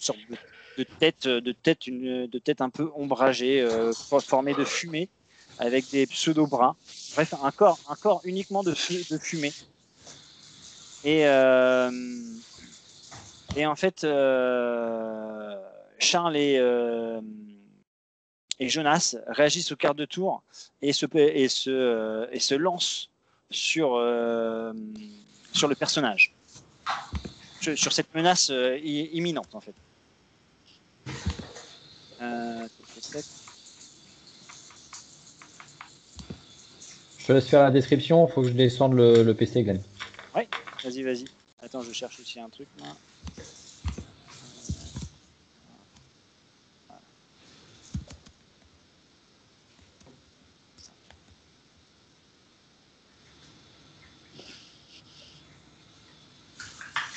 sorte de tête un peu ombragée, formée de fumée, avec des pseudo-bras. Bref, un corps uniquement de fumée. Et en fait, Charles et Jonas réagissent au quart de tour et se lancent sur le personnage, sur cette menace imminente en fait. Je te laisse faire la description, il faut que je descende le PC, Glenn. Ouais, vas-y. Attends, je cherche aussi un truc. Moi.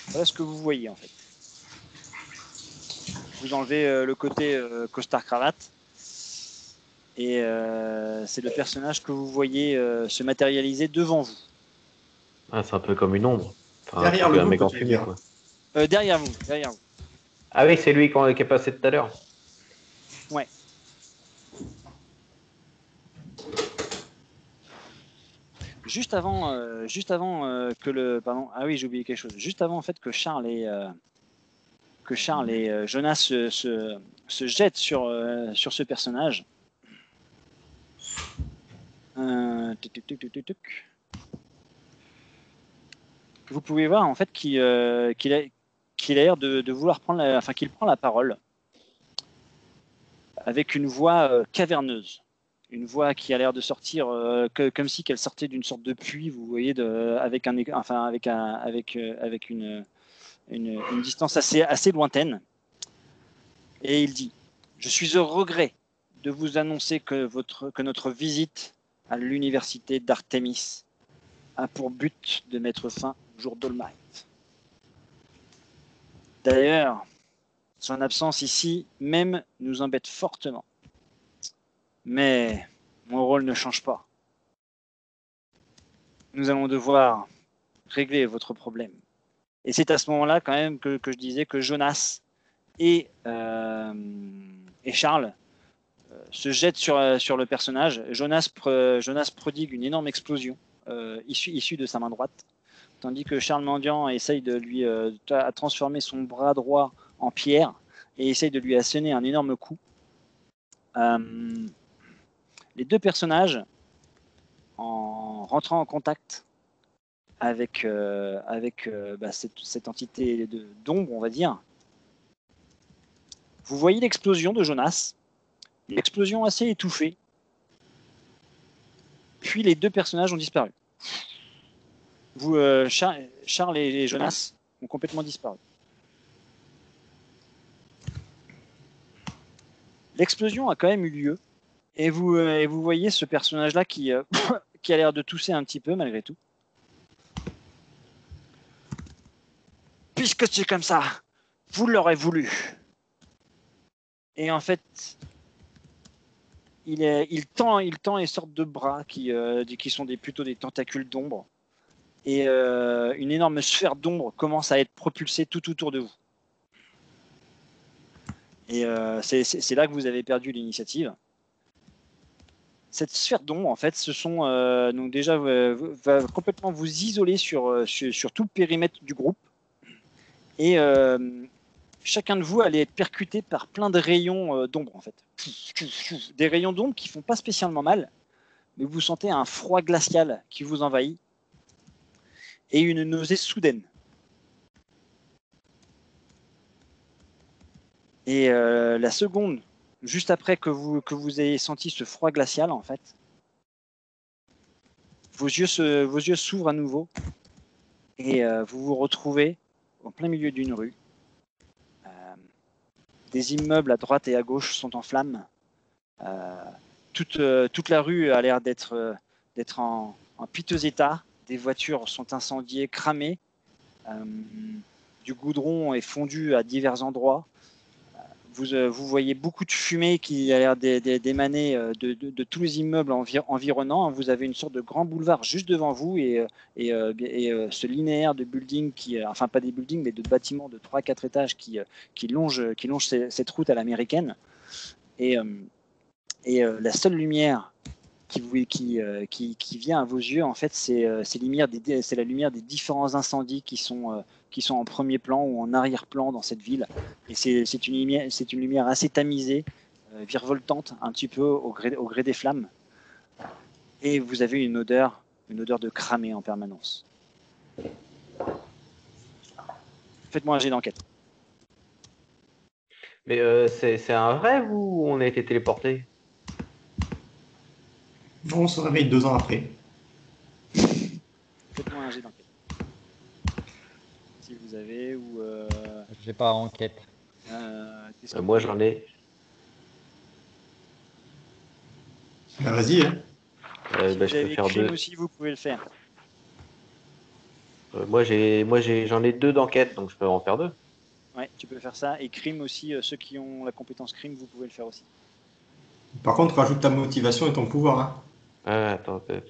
Voilà ce que vous voyez en fait. Vous enlevez le côté costard-cravate et c'est le personnage que vous voyez se matérialiser devant vous. Ah, c'est un peu comme une ombre. Enfin, Derrière le un mec groupe, en tu veux fumée, dire. quoi. Derrière vous. Ah oui, c'est lui qui est passé tout à l'heure. Ouais. Juste avant que le pardon, ah oui, j'ai oublié quelque chose. Juste avant en fait que Charles et Jonas se jettent sur ce personnage. Vous pouvez voir en fait qu'il a l'air de vouloir prendre qu'il prend la parole avec une voix caverneuse. Une voix qui a l'air de sortir comme si qu'elle sortait d'une sorte de puits, vous voyez, avec une distance assez lointaine. Et il dit: je suis au regret de vous annoncer que notre visite à l'université d'Artémis a pour but de mettre fin au jour d'All Might. D'ailleurs, son absence ici même nous embête fortement. Mais mon rôle ne change pas. Nous allons devoir régler votre problème. Et c'est à ce moment-là quand même que je disais que Jonas et Charles se jettent sur le personnage. Jonas prodigue une énorme explosion issue de sa main droite, tandis que Charles Mendiant essaye de lui transformer son bras droit en pierre et essaye de lui asséner un énorme coup. Les deux personnages, en rentrant en contact avec cette entité d'ombre, on va dire, vous voyez l'explosion de Jonas, une explosion assez étouffée, puis les deux personnages ont disparu. Charles et Jonas ont complètement disparu. L'explosion a quand même eu lieu, et vous voyez ce personnage-là qui a l'air de tousser un petit peu malgré tout. Puisque c'est comme ça, vous l'aurez voulu. Et en fait, il tend les sortes de bras qui sont plutôt des tentacules d'ombre. Et une énorme sphère d'ombre commence à être propulsée tout autour de vous. Et c'est là que vous avez perdu l'initiative. Cette sphère d'ombre, en fait, donc déjà va complètement vous isoler sur tout le périmètre du groupe. Et chacun de vous allait être percuté par plein de rayons d'ombre, en fait. Des rayons d'ombre qui font pas spécialement mal, mais vous sentez un froid glacial qui vous envahit et une nausée soudaine. Et la seconde, juste après que vous ayez senti ce froid glacial, en fait, vos yeux s'ouvrent à nouveau et vous vous retrouvez en plein milieu d'une rue. Des immeubles à droite et à gauche sont en flammes. Toute la rue a l'air d'être en piteux état. Des voitures sont incendiées, cramées. Du goudron est fondu à divers endroits. Vous voyez beaucoup de fumée qui a l'air d'émaner de tous les immeubles environnants. Vous avez une sorte de grand boulevard juste devant vous et ce linéaire de buildings, enfin pas des buildings, mais de bâtiments de 3-4 étages qui longe cette route à l'américaine. Et la seule lumière qui vient à vos yeux, en fait, c'est la lumière des différents incendies qui sont en premier plan ou en arrière-plan dans cette ville. Et c'est une lumière assez tamisée, virevoltante un petit peu au gré des flammes. Et vous avez une odeur de cramé en permanence. Faites-moi un jet d'enquête. Mais c'est un rêve ou on a été téléporté? On se réveille 2 ans après. Faites-moi un jet d'enquête. Si vous avez ou. J'ai pas enquête. Moi j'en ai. Vas-y. Hein. Si Je vous peux avez faire crime 2. aussi, vous pouvez le faire. J'en ai 2 d'enquête, donc je peux en faire 2. Ouais, tu peux faire ça. Et crime aussi, ceux qui ont la compétence crime, vous pouvez le faire aussi. Par contre, rajoute ta motivation et ton pouvoir. Hein. Attends. Oui.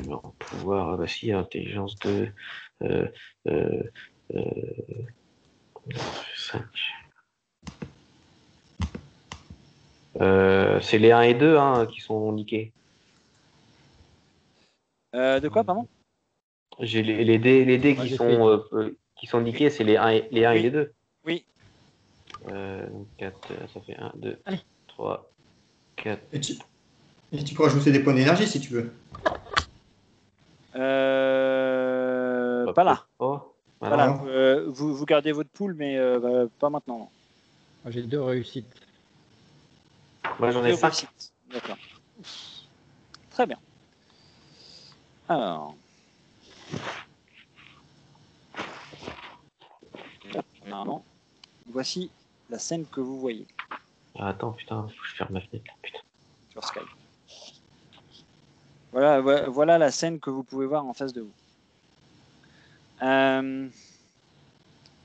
En pouvoir, ah bah si, intelligence 2. 5. C'est les 1 et 2 qui sont niqués. De quoi, pardon? J'ai les dés Moi, qui j'ai sont niqués, c'est les 1 et Oui. les 2. Oui. 4, ça fait 1, 2, Allez. 3, 4. Et tu peux rajouter des points d'énergie si tu veux. Pas là. Oh, Voilà. non. Vous gardez votre pool, mais pas maintenant. Non. Moi, j'ai 2 réussites. moi j'en ai 2 5. réussites. D'accord. Très bien. Alors. Normalement, voici la scène que vous voyez Attends, putain, faut que je ferme ma fenêtre. Putain. sur Skype. Voilà la scène que vous pouvez voir en face de vous.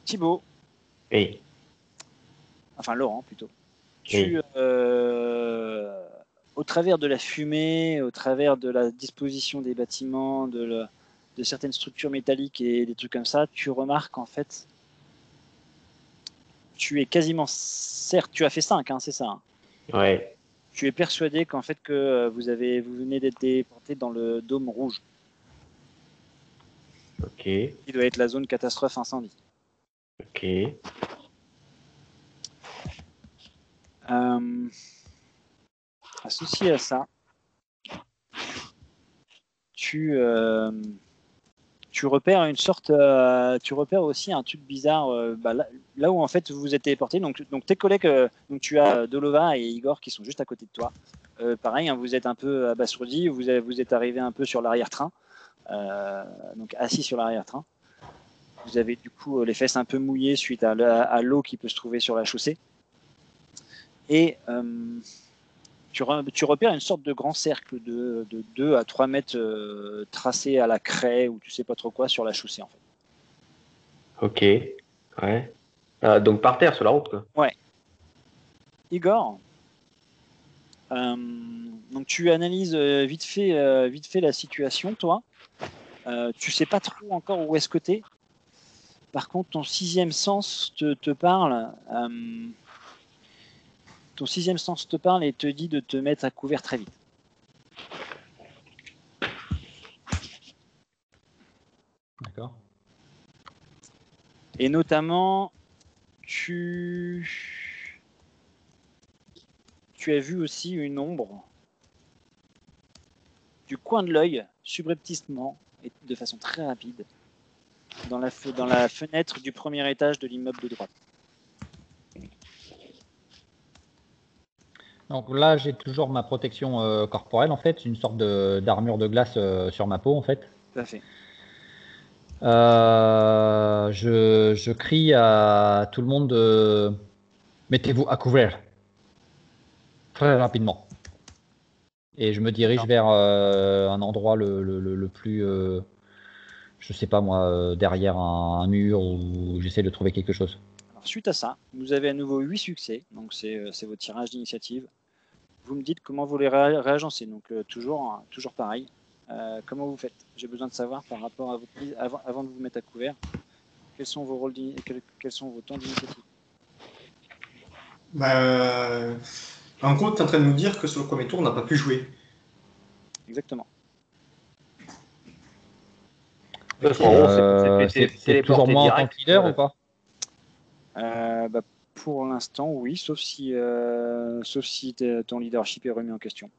Thibaut, Oui. enfin Laurent plutôt, Oui. au travers de la fumée, au travers de la disposition des bâtiments, de certaines structures métalliques et des trucs comme ça, tu remarques en fait, tu es quasiment, certes tu as fait 5, c'est ça, hein. Ouais. Tu es persuadé qu'en fait que vous venez d'être déporté dans le dôme rouge, Ok. qui doit être la zone catastrophe incendie. Ok. Associé à ça, tu repères tu repères aussi un truc bizarre là où en fait vous êtes téléporté. Donc tes collègues, donc tu as Dolova et Igor qui sont juste à côté de toi. Pareil, vous êtes un peu abasourdis, vous êtes arrivé un peu sur l'arrière-train, donc assis sur l'arrière-train. Vous avez du coup les fesses un peu mouillées suite à l'eau qui peut se trouver sur la chaussée. Et tu repères une sorte de grand cercle de 2 à 3 mètres tracé à la craie ou tu sais pas trop quoi sur la chaussée en fait. Ok. Ouais. Donc par terre sur la route quoi. Ouais. Igor, donc tu analyses vite fait la situation toi. Tu sais pas trop encore où est-ce que t'es. Par contre ton 6e sens te parle. Ton 6e sens te parle et te dit de te mettre à couvert très vite. D'accord. Et notamment, tu as vu aussi une ombre du coin de l'œil, subrepticement et de façon très rapide, dans la fenêtre du premier étage de l'immeuble de droite. Donc là, j'ai toujours ma protection corporelle, en fait, une sorte d'armure de glace sur ma peau, en fait. Tout à fait. Je crie à tout le monde de mettez-vous à couvert très rapidement. Et je me dirige vers un endroit le plus je sais pas moi, derrière un mur ou j'essaie de trouver quelque chose. Alors, suite à ça, vous avez à nouveau 8 succès, donc c'est votre tirage d'initiative. Vous me dites comment vous les réagencez, donc toujours pareil. Comment vous faites? J'ai besoin de savoir par rapport à votre mise, avant de vous mettre à couvert, quels sont vos rôles, quels sont vos temps d'initiative? Bah, en gros, tu es en train de nous dire que sur le premier tour, on n'a pas pu jouer. Exactement. Parce qu'en gros, c'est toujours moi en tant que leader ou pas? Bah, pour l'instant, oui, sauf si ton leadership est remis en question.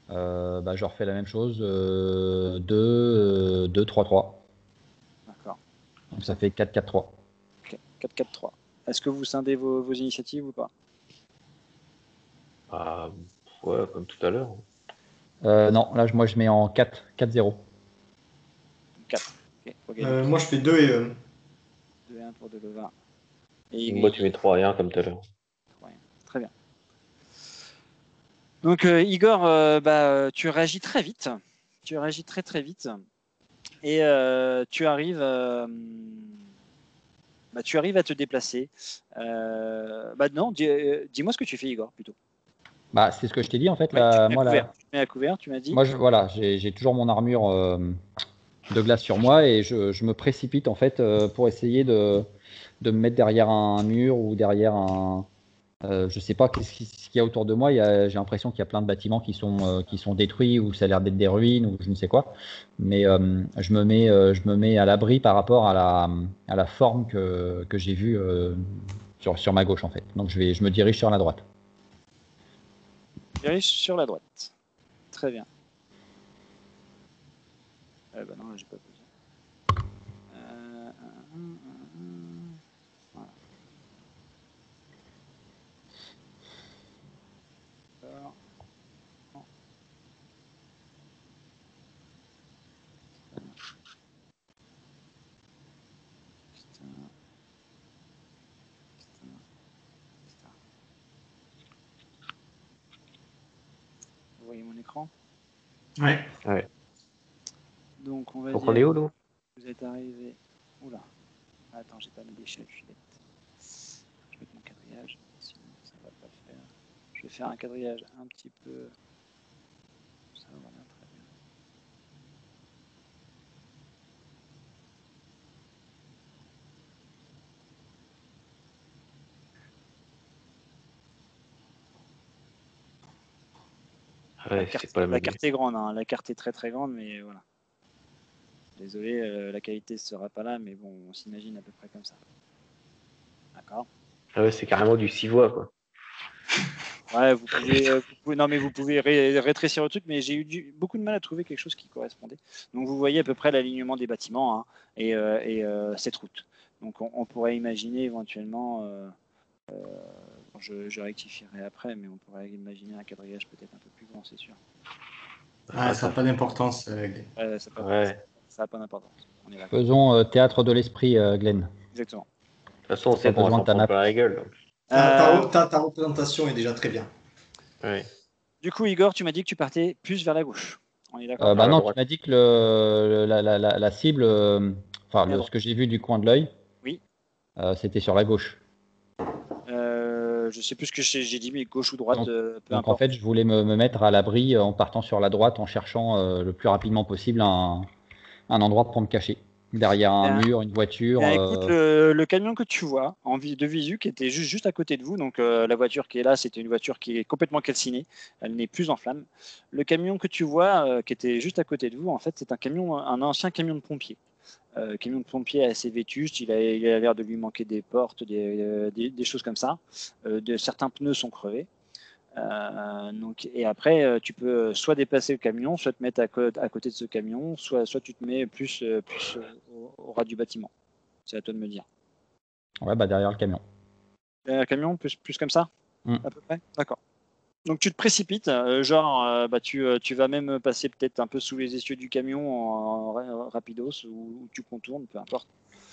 Bah, je refais la même chose. 2, 3, 3. D'accord. Donc ça fait 4, 4, 3. 4, 4, 3. Est-ce que vous scindez vos initiatives ou pas? Ah, ouais, comme tout à l'heure. Non, là moi je mets en 4, 4, 0. 4. Okay. Moi, je fais 2 et 1. 2 et 1 pour Deleva. Moi, tu mets 3 et 1 comme tout à l'heure. Très bien. Donc, Igor, tu réagis très vite. Tu réagis très très vite. Et tu arrives à te déplacer. Non, dis-moi ce que tu fais, Igor, plutôt. Bah, c'est ce que je t'ai dit en fait. Ouais, Là, tu te mets à couvert, tu m'as dit. Moi, voilà, j'ai toujours mon armure de glace sur moi et je me précipite en fait pour essayer de me mettre derrière un mur ou derrière un. Je sais pas ce qu'il y a autour de moi. J'ai l'impression qu'il y a plein de bâtiments qui sont détruits ou ça a l'air d'être des ruines ou je ne sais quoi. Mais je me mets à l'abri par rapport à la forme que j'ai vue sur ma gauche en fait. Donc je me dirige sur la droite. Dirige sur la droite. Très bien. Non, j'ai pas besoin. Voilà. Alors. Vous voyez mon écran? Ouais. Donc on va Donc dire. on est où, nous? Vous êtes arrivé. Oula. Attends, j'ai pas mis d'échelle, je suis bête. Je vais mettre mon quadrillage, sinon ça va pas faire. Je vais faire un quadrillage un petit peu. Ça va bien, très bien. Ouais, c'est pas la même. Carte est grande, hein. La carte est très très grande, mais voilà. Désolé, la qualité ne sera pas là, mais bon, on s'imagine à peu près comme ça. D'accord. Ah ouais, c'est carrément du 6 voix, quoi. Ouais, vous pouvez rétrécir le truc, mais j'ai eu beaucoup de mal à trouver quelque chose qui correspondait. Donc vous voyez à peu près l'alignement des bâtiments, hein, et cette route. Donc on pourrait imaginer éventuellement, je rectifierai après, mais on pourrait imaginer un quadrillage peut-être un peu plus grand, c'est sûr. Ah, ça n'a pas d'importance. Ça n'a pas d'importance. On est d'accord. Faisons théâtre de l'esprit, Glenn. Exactement. De toute façon, on sait qu'on va s'en prendre plein la gueule. Donc. Ta représentation est déjà très bien. Ouais. Du coup, Igor, tu m'as dit que tu partais plus vers la gauche. On est d'accord? Non, tu m'as dit que la cible, ce que j'ai vu du coin de l'œil, oui. C'était sur la gauche. Je sais plus ce que j'ai dit, mais gauche ou droite, peu importe. En fait, je voulais me mettre à l'abri en partant sur la droite, en cherchant le plus rapidement possible un endroit pour me cacher. Derrière un mur, une voiture. Écoute, le camion que tu vois de visu, qui était juste à côté de vous, donc la voiture qui est là, c'était une voiture qui est complètement calcinée, elle n'est plus en flammes. Le camion que tu vois, qui était juste à côté de vous, en fait, c'est un ancien camion de pompier. Camion de pompier assez vétuste, il a l'air de lui manquer des portes, des choses comme ça. Certains pneus sont crevés. Et après, tu peux soit déplacer le camion, soit te mettre à côté de ce camion, soit tu te mets plus au ras du bâtiment. C'est à toi de me dire. Ouais, derrière le camion. Derrière le camion, plus comme ça, à peu près. D'accord. Donc tu te précipites, tu vas même passer peut-être un peu sous les essieux du camion en rapidos ou tu contournes, peu importe.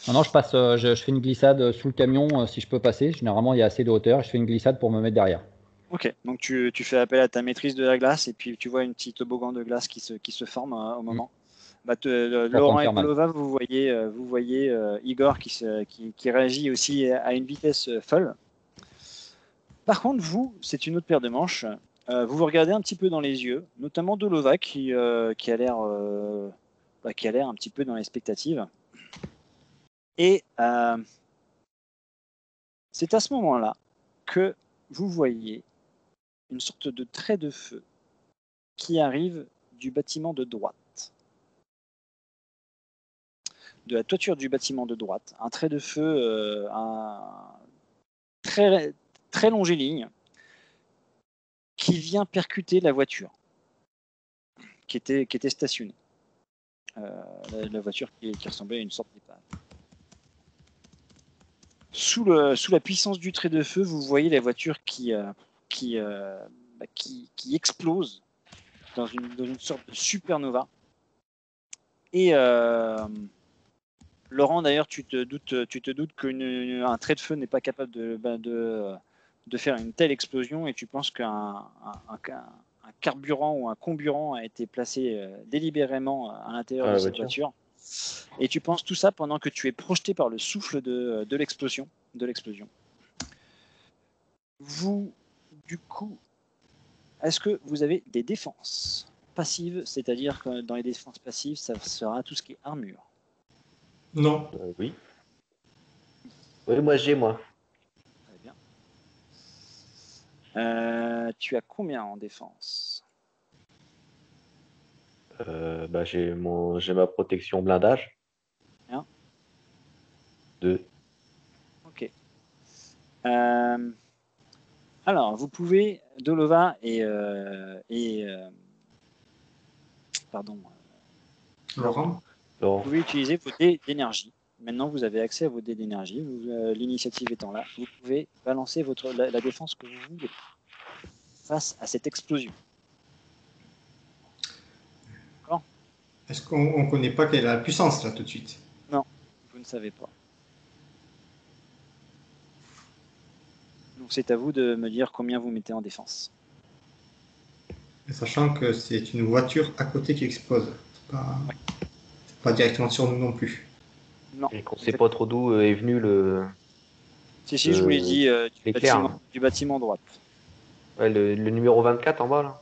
Non, je passe, je fais une glissade sous le camion si je peux passer. Généralement, il y a assez de hauteur. Je fais une glissade pour me mettre derrière. Ok, donc tu fais appel à ta maîtrise de la glace et puis tu vois une petite toboggan de glace qui se forme au moment. Laurent et faire mal. Kolova, vous voyez Igor qui réagit aussi à une vitesse folle. Par contre, vous, c'est une autre paire de manches. Vous vous regardez un petit peu dans les yeux, notamment Dolova qui a l'air un petit peu dans l'expectative. Et c'est à ce moment-là que vous voyez une sorte de trait de feu qui arrive du bâtiment de droite. De la toiture du bâtiment de droite. Un trait de feu très, très longiligne qui vient percuter la voiture qui était stationnée. La voiture qui ressemblait à une sorte d'épave. Sous la puissance du trait de feu, vous voyez la voiture qui explose dans une sorte de supernova. Et Laurent, d'ailleurs, tu te doutes qu'un trait de feu n'est pas capable de faire une telle explosion, et tu penses qu'un carburant ou un comburant a été placé délibérément à l'intérieur de cette voiture. Et tu penses tout ça pendant que tu es projeté par le souffle de l'explosion. Vous, du coup, est-ce que vous avez des défenses passives, c'est-à-dire que dans les défenses passives, ça sera tout ce qui est armure? Non. Oui. Oui, moi j'ai, moi. Très bien. Tu as combien en défense? J'ai ma protection blindage. Bien. 2. Ok. Alors, vous pouvez, Dolova pardon, Laurent. vous pouvez utiliser vos dés d'énergie. Maintenant, vous avez accès à vos dés d'énergie. L'initiative étant là, vous pouvez balancer la défense que vous voulez face à cette explosion. D'accord? Est-ce qu'on ne connaît pas quelle est la puissance là tout de suite? Non, vous ne savez pas. Donc, c'est à vous de me dire combien vous mettez en défense. Et sachant que c'est une voiture à côté qui explose. C'est pas directement sur nous non plus. Non. Et qu'on ne sait pas trop d'où est venu le. Si, je vous l'ai dit, l'éclair. du bâtiment droite. Ouais, le numéro 24 en bas, là.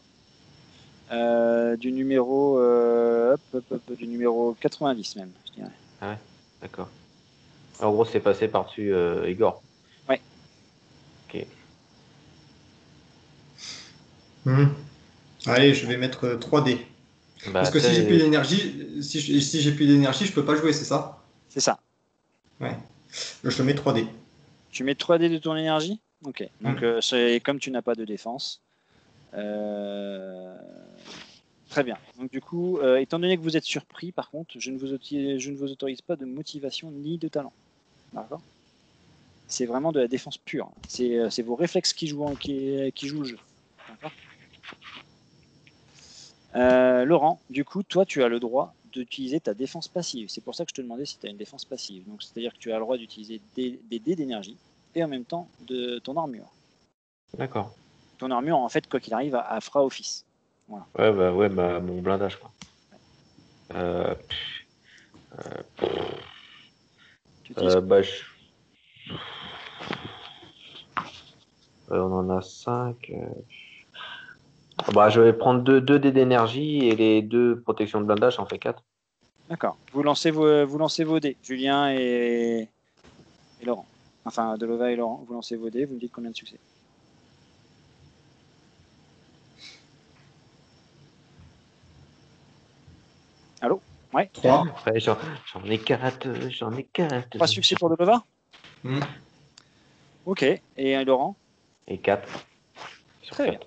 Du numéro du numéro 90 même, je dirais. Ah ouais, d'accord. En gros, c'est passé par-dessus Igor. Ouais. Ok. Allez, je vais mettre 3D. Parce que si j'ai plus d'énergie, si j'ai plus d'énergie, je peux pas jouer, c'est ça? C'est ça. Ouais. Je mets 3D. Tu mets 3D de ton énergie? Ok. Donc, comme tu n'as pas de défense. Très bien. Donc, du coup, étant donné que vous êtes surpris, par contre, je ne vous autorise pas de motivation ni de talent. D'accord? C'est vraiment de la défense pure. C'est vos réflexes qui jouent le jeu. D'accord? Laurent, du coup, toi, tu as le droit d'utiliser ta défense passive. C'est pour ça que je te demandais si tu as une défense passive. Donc, c'est-à-dire que tu as le droit d'utiliser des dés d'énergie et en même temps de ton armure. D'accord. Ton armure, en fait, quoi qu'il arrive, fera office. Voilà. Ouais, mon blindage, quoi. On en a 5. Je vais prendre 2 dés d'énergie et les 2 protections de blindage, ça en fait 4. D'accord. Vous lancez vos dés, Julien et Laurent. Enfin, Dolova et Laurent, vous lancez vos dés, vous me dites combien de succès. Allô? Ouais. 3. Ouais, j'en ai 4. 3 succès pour Dolova? Mmh. Ok. Et Laurent? Et 4. Très bien.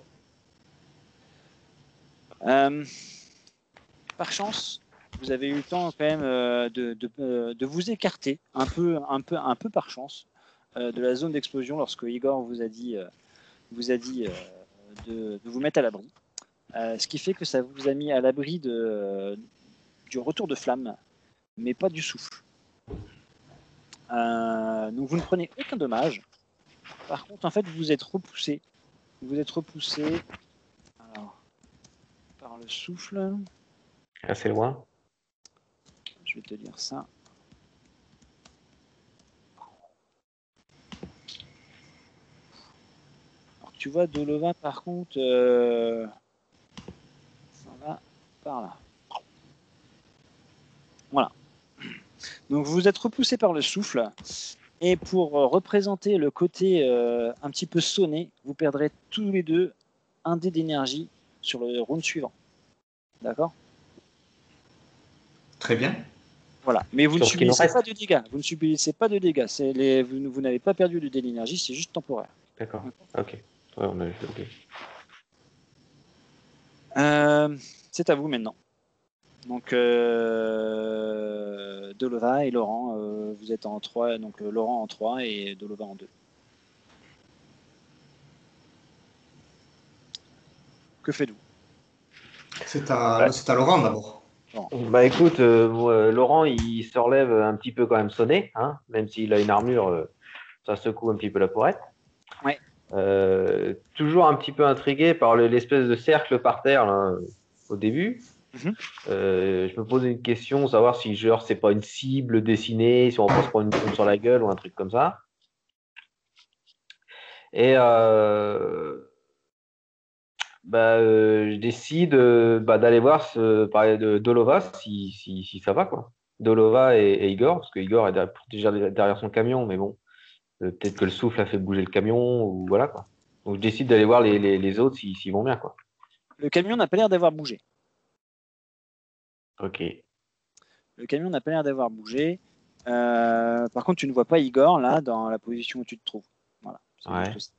Par chance, vous avez eu le temps quand même de vous écarter un peu par chance de la zone d'explosion lorsque Igor vous a dit de vous mettre à l'abri. Ce qui fait que ça vous a mis à l'abri du retour de flamme, mais pas du souffle. Donc vous ne prenez aucun dommage. Par contre, en fait, vous êtes repoussé. Alors, par le souffle. Assez loin. Je vais te dire ça. Alors, tu vois, Dolova, par contre, ça va par là. Voilà. Donc, vous êtes repoussé par le souffle. Et pour représenter le côté un petit peu sonné, vous perdrez tous les deux un dé d'énergie sur le round suivant. D'accord? Très bien. Voilà. Mais vous ne Sur ce qui nous subissez reste. pas de dégâts. Vous ne subissez pas de dégâts. Vous n'avez pas perdu de dé d'énergie, c'est juste temporaire. D'accord. Ok. Ouais, on a ok. C'est à vous maintenant. Donc, Dolova et Laurent, vous êtes en 3, donc Laurent en 3 et Dolova en 2. Que faites-vous? C'est à Laurent d'abord. Bah écoute, Laurent, il se relève un petit peu quand même sonné, hein, même s'il a une armure, ça secoue un petit peu la poirette. Ouais. Toujours un petit peu intrigué par l'espèce de cercle par terre là, au début. Mhm. Je me posais une question, savoir si genre c'est pas une cible dessinée, si on va pas se prendre une bombe sur la gueule ou un truc comme ça. Et je décide d'aller voir parler de Dolova si ça va quoi. Dolova et Igor, parce que Igor est derrière son camion, mais bon, peut-être que le souffle a fait bouger le camion ou voilà quoi. Donc je décide d'aller voir les autres s'ils vont bien quoi. Le camion n'a pas l'air d'avoir bougé. Ok. Le camion n'a pas l'air d'avoir bougé. Par contre, tu ne vois pas Igor là dans la position où tu te trouves. Voilà. C'est Ouais. juste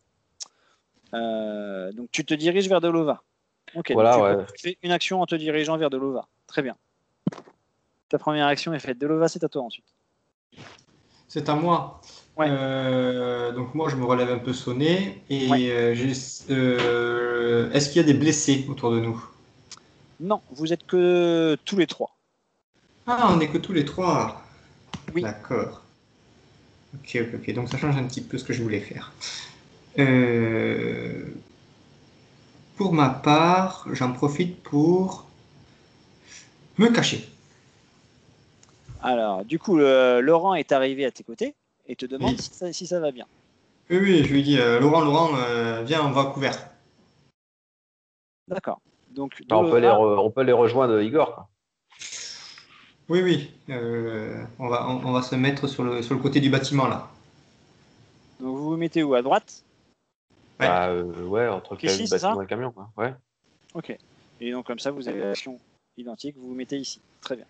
ça. Donc tu te diriges vers Dolova. Ok. Voilà, donc tu fais une action en te dirigeant vers Dolova. Très bien. Ta première action est faite. Dolova, c'est à toi ensuite. C'est à moi. Ouais. Donc moi, je me relève un peu sonné. Et Ouais. est-ce qu'il y a des blessés autour de nous? Non, vous êtes que tous les trois. Ah, on n'est que tous les trois. Oui. D'accord. Ok. Donc ça change un petit peu ce que je voulais faire. Pour ma part, j'en profite pour me cacher. Alors, du coup, Laurent est arrivé à tes côtés et te demande Oui. si ça va bien. Oui, je lui dis, Laurent, viens, on va à couvert. D'accord. Donc, on Dolova, peut les rejoindre Igor quoi. Oui. On va se mettre sur le côté du bâtiment là. donc vous vous mettez où? À droite? Ouais. Ouais, entre Donc ici, le c'est ça? bâtiment et le camion quoi. Ouais. Ok. Et donc, comme ça, vous avez l'action identique, vous vous mettez ici. Très bien.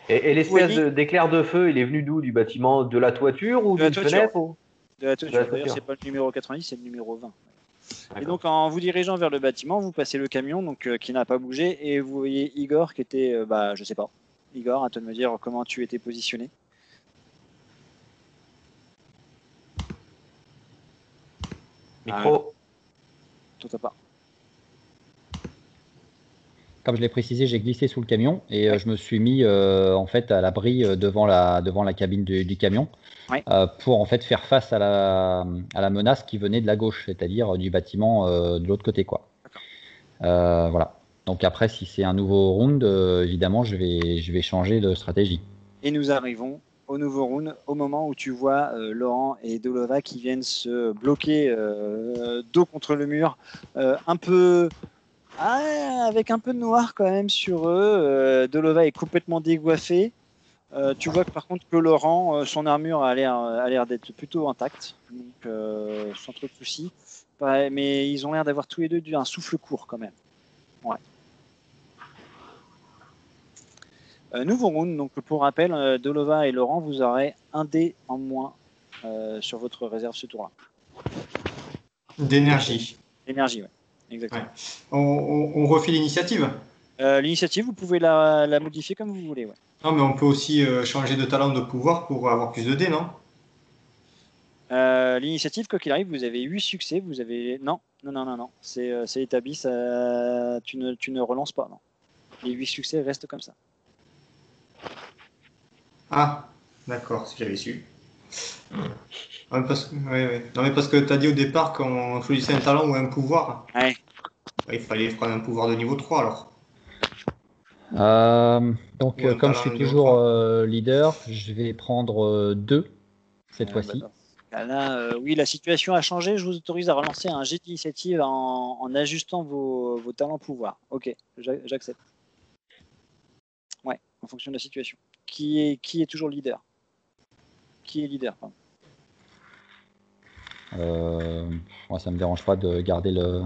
Et Vous l'espèce voyez d'éclair de feu, il est venu d'où? Du bâtiment? De la toiture ou de la d'une toiture. fenêtre ou... De la De la toiture. D'ailleurs, toiture. c'est pas le numéro 90, c'est le numéro 20. Et D'accord. donc, en vous dirigeant vers le bâtiment, vous passez le camion donc, qui n'a pas bougé et vous voyez Igor qui était, je sais pas. Igor, à toi de me dire comment tu étais positionné. Micro. T'entends pas. Comme je l'ai précisé, j'ai glissé sous le camion et Ouais. je me suis mis en fait à l'abri devant la cabine du camion Ouais. pour en fait faire face à la menace qui venait de la gauche, c'est-à-dire du bâtiment de l'autre côté quoi. Voilà. Donc après, si c'est un nouveau round, évidemment, je vais changer de stratégie. Et nous arrivons au nouveau round, au moment où tu vois Laurent et Dolova qui viennent se bloquer dos contre le mur, un peu avec un peu de noir quand même sur eux. Dolova est complètement décoiffé. Tu vois que par contre que Laurent, son armure a l'air d'être plutôt intacte, donc sans trop de soucis. Mais ils ont l'air d'avoir tous les deux un souffle court quand même. Ouais. Nouveau round, donc pour rappel, Dolova et Laurent, vous aurez un dé en moins sur votre réserve ce tour-là. D'énergie. Énergie, ouais. Exactement. Ouais. On refait l'initiative. L'initiative, vous pouvez la modifier comme vous voulez. Ouais. Non, mais on peut aussi changer de talent de pouvoir pour avoir plus de dés, non? L'initiative, quoi qu'il arrive, vous avez 8 succès. Vous avez. Non. C'est établi, ça... tu ne relances pas. Non. Les 8 succès restent comme ça. Ah, d'accord, si j'avais su. Ouais, Non, mais parce que tu as dit au départ qu'on choisissait un talent ou un pouvoir. Ouais. Il fallait prendre un pouvoir de niveau 3 alors. Donc, Ou un comme je talent suis de toujours trois. leader, je vais prendre 2 cette fois-ci. Dans ce cas-là, oui, la situation a changé. Je vous autorise à relancer un jet d'initiative en ajustant vos talents pouvoir. Ok, j'accepte. Ouais, en fonction de la situation. Qui est toujours leader? Qui est leader, pardon. Moi, ça me dérange pas de garder le.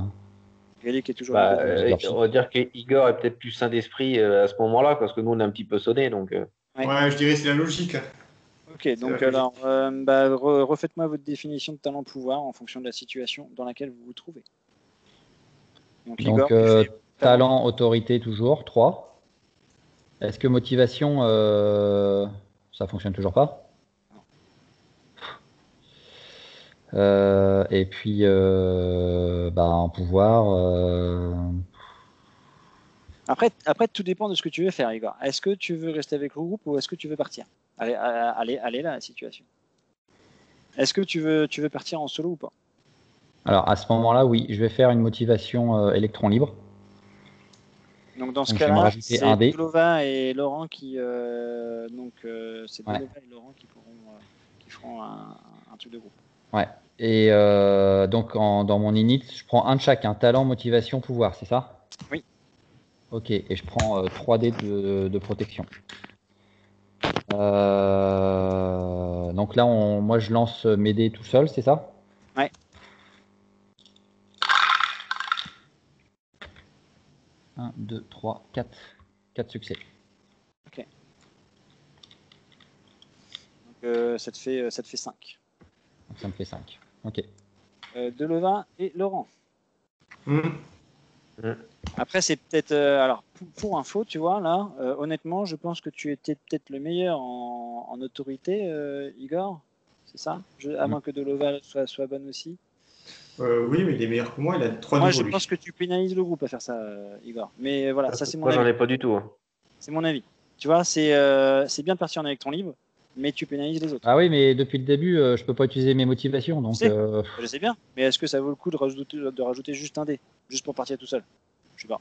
Quel qui est toujours Bah, leader? on va dire que Igor est peut-être plus sain d'esprit à ce moment-là, parce que nous, on est un petit peu sonné. Donc, Ouais. Ouais, je dirais que c'est la logique. Ok, donc alors, refaites-moi votre définition de talent pouvoir en fonction de la situation dans laquelle vous vous trouvez. Donc, Donc, Igor, tu fais talent, autorité, toujours, 3. Est-ce que motivation, ça fonctionne toujours pas? Et puis, en pouvoir. Après, tout dépend de ce que tu veux faire, Igor. Est-ce que tu veux rester avec le groupe ou est-ce que tu veux partir? Allez là, la situation. Est-ce que tu veux partir en solo ou pas? Alors, à ce moment-là, oui, je vais faire une motivation électron libre. Donc, dans ce Donc, je vais me cas-là, rajouter un c'est dé. Dolova et Laurent qui. C'est Ouais. Dolova et Laurent qui feront un truc de groupe. Ouais. Et donc, dans mon init, je prends un de chacun. Talent, motivation, pouvoir, c'est ça? Oui. Ok, et je prends 3 dés de protection. Donc là, moi, je lance mes dés tout seul, c'est ça? Ouais. Un, 2, 3, 4. 4 succès. Donc, ça te fait 5. Donc ça me fait 5. Ok. Dolova et Laurent. Hmm. Après, c'est peut-être. Alors, pour info, tu vois, là, honnêtement, je pense que tu étais peut-être le meilleur en autorité, Igor. C'est ça? À moins que Dolova soit bonne aussi. Oui, mais il est meilleur que moi, il a 3 Moi, niveaux, je lui. pense que tu pénalises le groupe à faire ça, Igor. Mais voilà, ça, c'est mon moi, j'en avis. ai pas du tout. Hein. C'est mon avis. Tu vois, c'est bien de partir en électron libre, mais tu pénalises les autres. Ah oui, mais depuis le début, je peux pas utiliser mes motivations. Donc, Je sais bien. Mais est-ce que ça vaut le coup de rajouter juste un dé, juste pour partir tout seul? Je sais pas.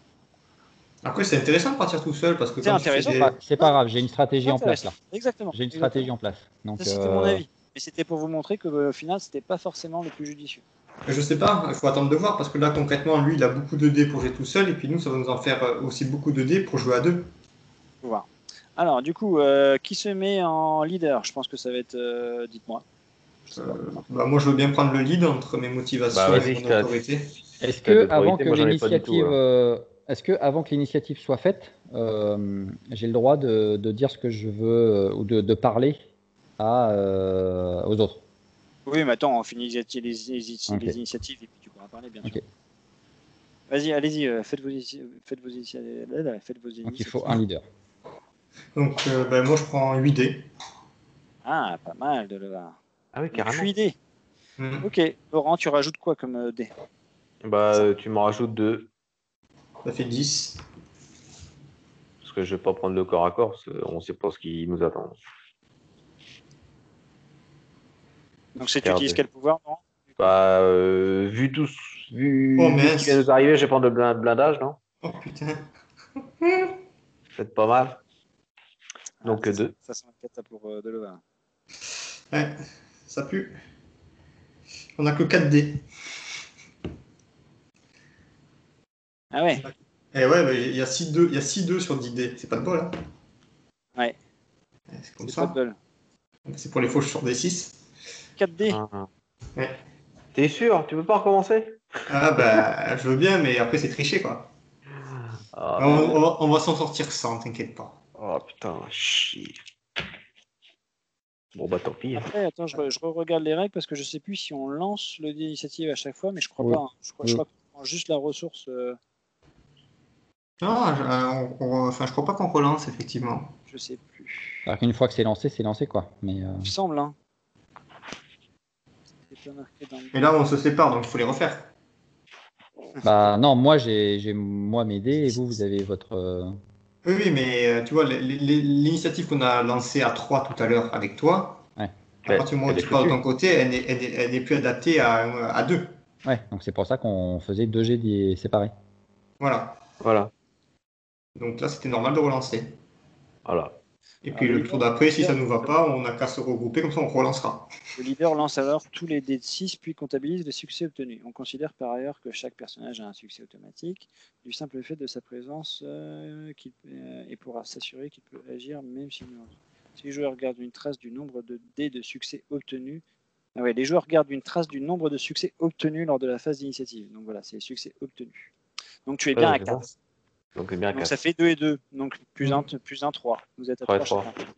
Après, c'est intéressant de partir tout seul parce que C'est quand tu fais intéressant. des. c'est pas grave, j'ai une stratégie C'est en place là. intéressant. Exactement. J'ai une stratégie en place. Donc, Ça, c'était mon avis. Mais c'était pour vous montrer que au final, c'était pas forcément le plus judicieux. Je sais pas, il faut attendre de voir parce que là, concrètement, lui, il a beaucoup de dés pour jouer tout seul et puis nous, ça va nous en faire aussi beaucoup de dés pour jouer à deux. Faut voir. Alors, du coup, qui se met en leader? Je pense que ça va être. Dites-moi. Je sais pas. Moi, je veux bien prendre le lead entre mes motivations Bah, et vas-y, mon autorité. est-ce t'as que avant d'autorité, que moi, j'en ai pas du tout. l'initiative soit faite, j'ai le droit de dire ce que je veux ou de parler aux autres? Oui, mais attends, on finit Ok. les initiatives et puis tu pourras parler, bien Ok. sûr. Vas-y, allez-y, faites vos Donc il faut initiatives. un leader. Donc, moi, je prends 8 dés. Ah, pas mal de le. Ah oui, Donc, carrément. 8 dés. Hmm. Ok, Laurent, tu rajoutes quoi comme dés? Bah, tu m'en rajoutes 2, Ça fait 10. parce que je vais pas prendre le corps à corps, parce qu'on sait pas ce qui nous attend. Donc, tu Perdre. utilises quel pouvoir, Laurent? Bah, vu tout ce Oh, ce qui vient mince. nous arriver, je vais prendre le blindage, non? Oh, putain. C'est pas mal. Donc, Ah, 2. ça sent la cata pour Deleva. Ouais, ça pue. On a que 4 dés. Ah ouais, Et ouais, il y a 6 2, il y a 6 2 sur 10 dés. C'est pas de bol, hein. ouais, C'est comme c'est pas de ça. bol. C'est pour les fauches sur des 6. 4 dés. Ouais. T'es sûr? Tu veux pas recommencer? Ah bah, je veux bien, mais après, c'est triché, quoi. Ah, On va s'en sortir sans, t'inquiète pas. oh putain, chier. Bon, bah tant pis. Après, attends, je re-regarde les règles parce que je sais plus si on lance le dé d'initiative à chaque fois, mais je crois Oui. pas. Hein. Je Oui. crois qu'on prend juste la ressource. Non, je crois pas qu'on relance, effectivement. Je sais plus. Alors qu'une fois que c'est lancé quoi. Mais Il me semble, hein. C'était pas marqué dans le. Et là, on se sépare, donc il faut les refaire. non, moi j'ai mes dés et vous avez votre. Oui, mais tu vois, l'initiative qu'on a lancée à 3 tout à l'heure avec toi, Ouais. à partir du moment où Elle est tu pars de foutue. ton côté, elle n'est plus adaptée à 2. Ouais, donc c'est pour ça qu'on faisait 2 G séparés. Voilà. Voilà. Donc là, c'était normal de relancer. Voilà. Et puis Alors, le tour d'après, si ça ne nous va pas, on n'a qu'à se regrouper, comme ça on relancera. le leader lance alors tous les dés de 6 puis comptabilise les succès obtenus. On considère par ailleurs que chaque personnage a un succès automatique du simple fait de sa présence et pourra s'assurer qu'il peut agir même s'il ne lance. Si les joueurs gardent une trace du nombre de dés de succès obtenus, les joueurs gardent une trace du nombre de succès obtenus lors de la phase d'initiative. Donc voilà, c'est les succès obtenus. Donc tu es bien à 4. Donc c'est bien à Donc 4. ça fait 2 et 2. Donc plus 1, 3. Vous êtes à 3 et 3 3. chacun.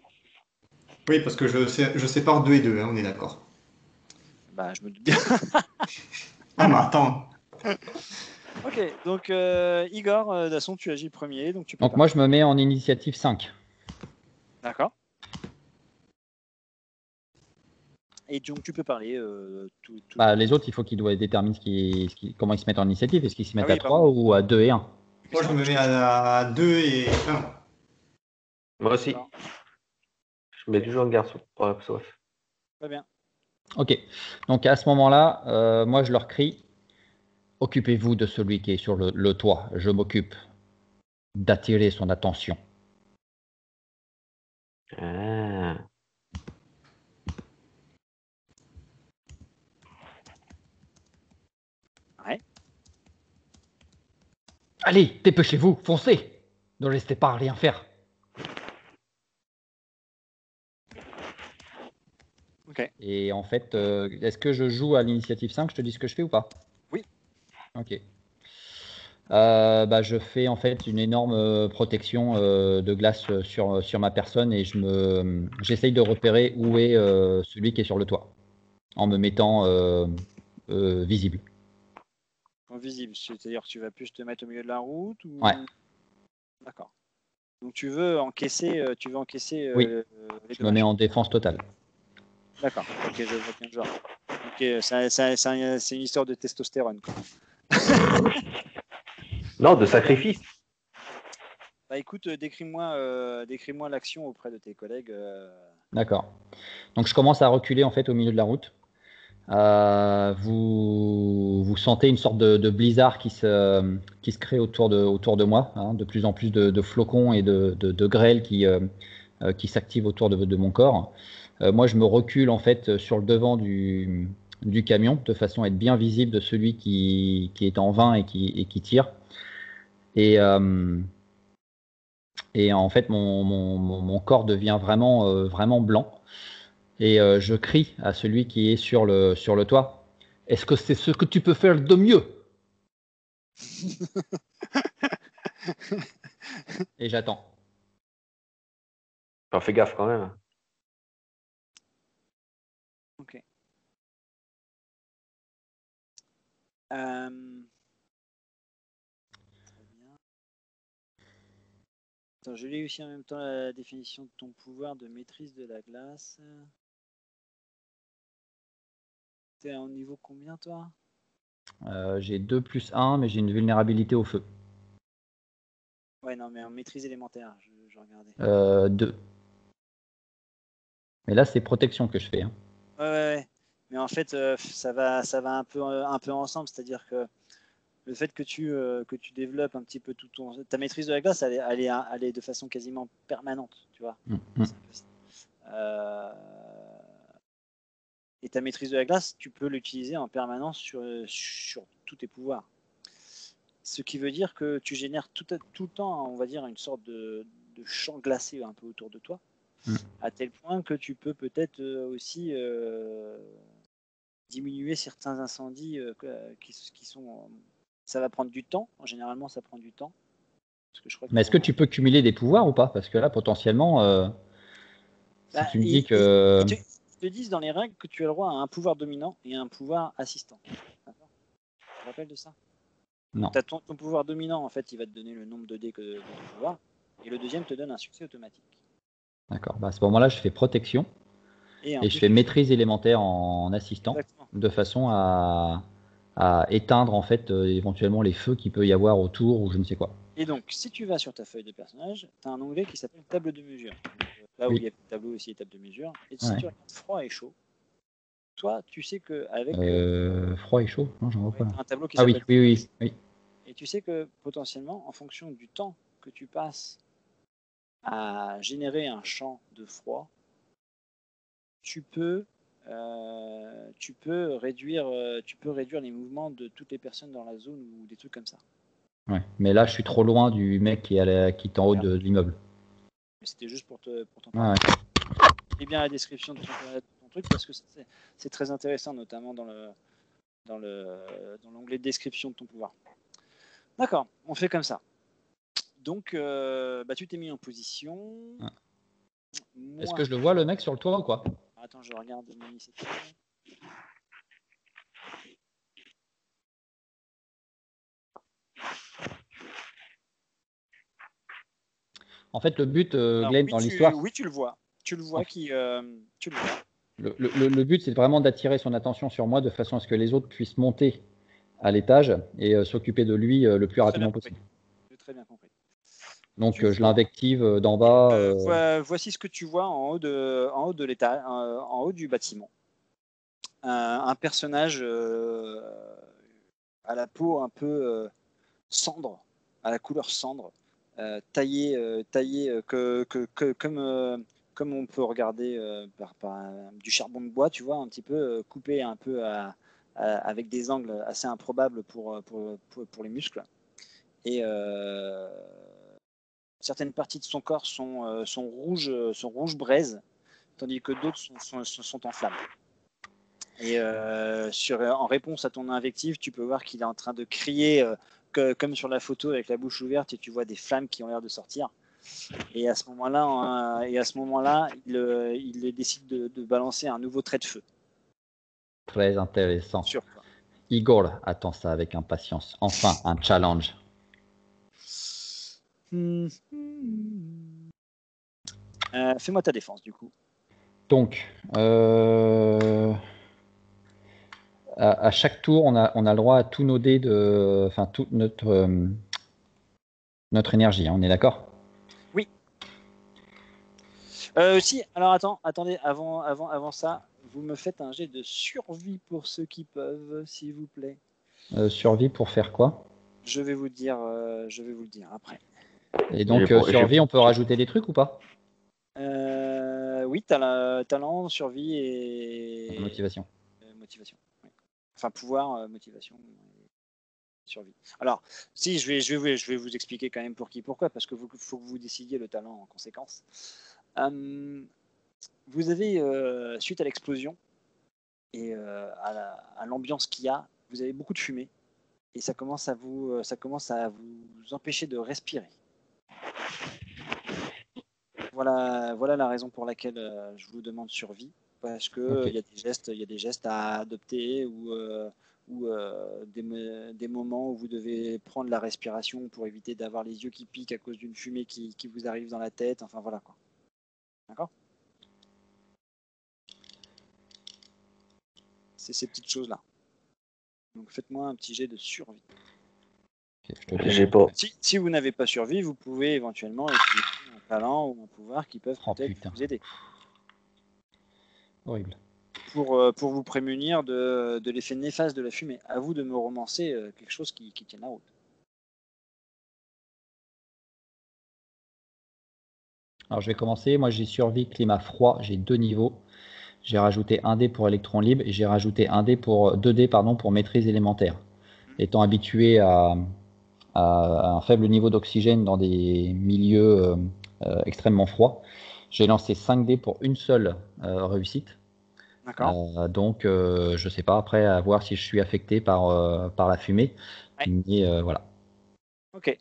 Oui, parce que je sépare 2 et 2, on est d'accord. Bah, je me doute bien. Ah, mais attends. Ok, donc Igor, de toute façon, tu agis le premier. Donc, tu peux Donc moi, je me mets en initiative 5. D'accord. Et donc, tu peux parler. Les autres, il faut qu'ils déterminent comment ils se mettent en initiative. Est-ce qu'ils s'y mettent oui, à 3 pardon. ou à 2 et 1? Moi, je me mets à 2 et 1. Moi aussi. D'accord. Je mets toujours un garçon. Ouais, sauf. Très bien. Ok. Donc à ce moment-là, moi, je leur crie occupez-vous de celui qui est sur le toit. Je m'occupe d'attirer son attention. Ah. Ouais. Allez, dépêchez-vous, foncez. Ne restez pas à rien faire. Ok. Et en fait, est-ce que je joue à l'initiative 5? Je te dis ce que je fais ou pas? Oui. Ok. Je fais en fait une énorme protection de glace sur ma personne et j'essaye de repérer où est celui qui est sur le toit en me mettant visible. Invisible, c'est-à-dire que tu vas plus te mettre au milieu de la route ou... Ouais. D'accord. Donc, tu veux encaisser, Oui. les Je me mets dommages. en défense totale. D'accord. Ok, je vois bien le genre. Ok, c'est une histoire de testostérone, quoi. Non, de sacrifice. Bah écoute, décris-moi l'action auprès de tes collègues. D'accord. Donc je commence à reculer en fait au milieu de la route. Vous sentez une sorte de blizzard qui se crée autour de moi, hein, de plus en plus de flocons et de grêles qui s'activent autour de mon corps. Moi, je me recule en fait sur le devant du camion de façon à être bien visible de celui qui est en vain et qui tire. Et en fait, mon corps devient vraiment blanc. Et je crie à celui qui est sur le toit. Est-ce que c'est ce que tu peux faire de mieux? Et j'attends. Enfin, fais gaffe quand même. Ok. Très bien. Attends, je lis aussi en même temps la définition de ton pouvoir de maîtrise de la glace. T'es en niveau combien, toi? J'ai 2 plus 1, mais j'ai une vulnérabilité au feu. Ouais, non, mais en maîtrise élémentaire, je regardais. 2. Mais là, c'est protection que je fais. Hein. Ouais. Mais en fait, ça va un peu ensemble, c'est-à-dire que le fait que tu développes un petit peu ta maîtrise de la glace, elle est de façon quasiment permanente, tu vois. C'est un peu ça. Et ta maîtrise de la glace, tu peux l'utiliser en permanence sur tous tes pouvoirs. Ce qui veut dire que tu génères tout le temps, on va dire, une sorte de champ glacé un peu autour de toi, à tel point que tu peux peut-être aussi diminuer certains incendies qui sont... Ça va prendre du temps, généralement ça prend du temps. Parce que je crois Mais est-ce que tu peux cumuler des pouvoirs ou pas? Parce que là, potentiellement, si tu me dis que... Ils te disent dans les règles que tu as le droit à un pouvoir dominant et un pouvoir assistant. D'accord? Tu te rappelles de ça? Non. T'as ton pouvoir dominant, en fait, il va te donner le nombre de dés de ton pouvoir, et le deuxième te donne un succès automatique. D'accord. À ce moment-là, je fais protection et je fais maîtrise élémentaire en assistant, Exactement. de façon à éteindre en fait éventuellement les feux qu'il peut y avoir autour ou je ne sais quoi. Et donc, si tu vas sur ta feuille de personnage, tu as un onglet qui s'appelle table de mesure. Là où Oui. il y a le tableau aussi, table de mesure. Et si Ouais. tu regardes froid et chaud, toi, tu sais qu'avec. Froid et chaud? Non, j'en vois pas. Un tableau qui Ah s'appelle oui. Et tu sais que potentiellement, en fonction du temps que tu passes à générer un champ de froid, tu peux réduire les mouvements de toutes les personnes dans la zone ou des trucs comme ça. Ouais. Mais là, je suis trop loin du mec qui est en haut de l'immeuble. Mais c'était juste pour t'en Ouais, parler. ouais. Et bien la description de ton truc parce que c'est très intéressant, notamment dans l'onglet description de ton pouvoir. D'accord, on fait comme ça. Donc, tu t'es mis en position. Ouais. Moi... Est-ce que je le vois, le mec, sur le toit ou quoi? Attends, je regarde mon initiative. En fait, le but, Glenn, oui, dans l'histoire, oui, tu le vois. Tu le vois tu le vois. le but, c'est vraiment d'attirer son attention sur moi de façon à ce que les autres puissent monter à l'étage et s'occuper de lui le plus rapidement possible. J'ai très bien compris. Donc, je l'invective d'en bas. Voici ce que tu vois en haut de l'étage, en haut du bâtiment. Un personnage à la peau un peu cendre, à la couleur cendre, taillé comme on peut regarder par du charbon de bois, tu vois, un petit peu coupé un peu avec des angles assez improbables pour les muscles. Et certaines parties de son corps sont rouges braise, tandis que d'autres sont en flammes. Et en réponse à ton invective, tu peux voir qu'il est en train de crier comme sur la photo avec la bouche ouverte et tu vois des flammes qui ont l'air de sortir. Et à ce moment-là, il décide de balancer un nouveau trait de feu. Très intéressant. Sur toi. Igor attend ça avec impatience. Enfin, un challenge. Fais-moi ta défense, du coup. Donc, à chaque tour, on a le droit à tous nos dés toute notre énergie. Hein, on est d'accord? Oui. Si, alors attendez, avant ça, vous me faites un jet de survie pour ceux qui peuvent, s'il vous plaît. Survie pour faire quoi? Je vais vous le dire après. Et donc, survie, on peut rajouter des trucs ou pas? Oui, talent, survie et Motivation. motivation. Oui. Enfin, pouvoir, motivation, survie. Alors, si, je vais vous expliquer quand même pourquoi, parce qu'il faut que vous décidiez le talent en conséquence. Vous avez, suite à l'explosion et à l'ambiance qu'il y a, vous avez beaucoup de fumée et ça commence à vous empêcher de respirer. Voilà la raison pour laquelle je vous demande survie, parce que il y a des gestes à adopter ou des moments où vous devez prendre la respiration pour éviter d'avoir les yeux qui piquent à cause d'une fumée qui vous arrive dans la tête. Enfin voilà quoi. D'accord ? C'est ces petites choses-là. Donc faites-moi un petit jet de survie. J'ai pas. Si vous n'avez pas survie, vous pouvez éventuellement utiliser un talent ou un pouvoir qui peuvent peut-être vous aider. Horrible. Pour vous prémunir de l'effet néfaste de la fumée. À vous de me romancer quelque chose qui tienne la route. Alors je vais commencer. Moi j'ai survie climat froid, j'ai 2 niveaux. J'ai rajouté 1 dé pour électron libre et j'ai rajouté 2 dés pour maîtrise élémentaire. Étant habitué à un faible niveau d'oxygène dans des milieux extrêmement froids, j'ai lancé 5 dés pour une seule réussite. D'accord. Donc je sais pas après à voir si je suis affecté par la fumée. Ouais. Mais voilà. Ok.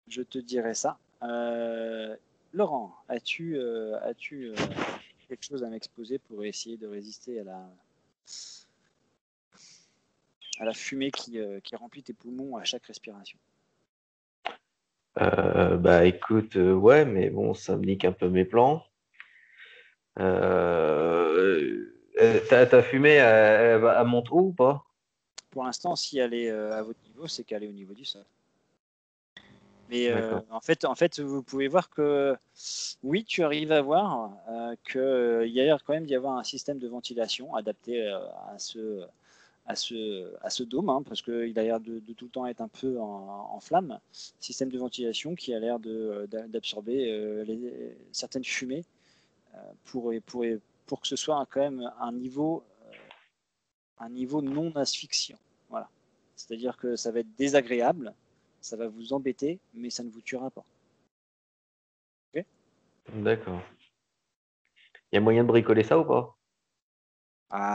Je te dirai ça. Laurent, as-tu quelque chose à m'exposer pour essayer de résister à la fumée qui remplit tes poumons à chaque respiration? Bah écoute, ouais, mais bon, ça me nique un peu mes plans. Ta fumée, elle monte haut ou pas? Pour l'instant, si elle est à votre niveau, c'est qu'elle est au niveau du sol. Mais en fait, vous pouvez voir que oui, tu arrives à voir qu'il y a l'air quand même d'y avoir un système de ventilation adapté à ce dôme, hein, parce qu'il a l'air de tout le temps être un peu en flamme. Système de ventilation qui a l'air d'absorber certaines fumées pour que ce soit quand même un niveau non asphyxiant. Voilà. C'est-à-dire que ça va être désagréable, ça va vous embêter, mais ça ne vous tuera pas. Okay. D'accord. Il y a moyen de bricoler ça ou pas?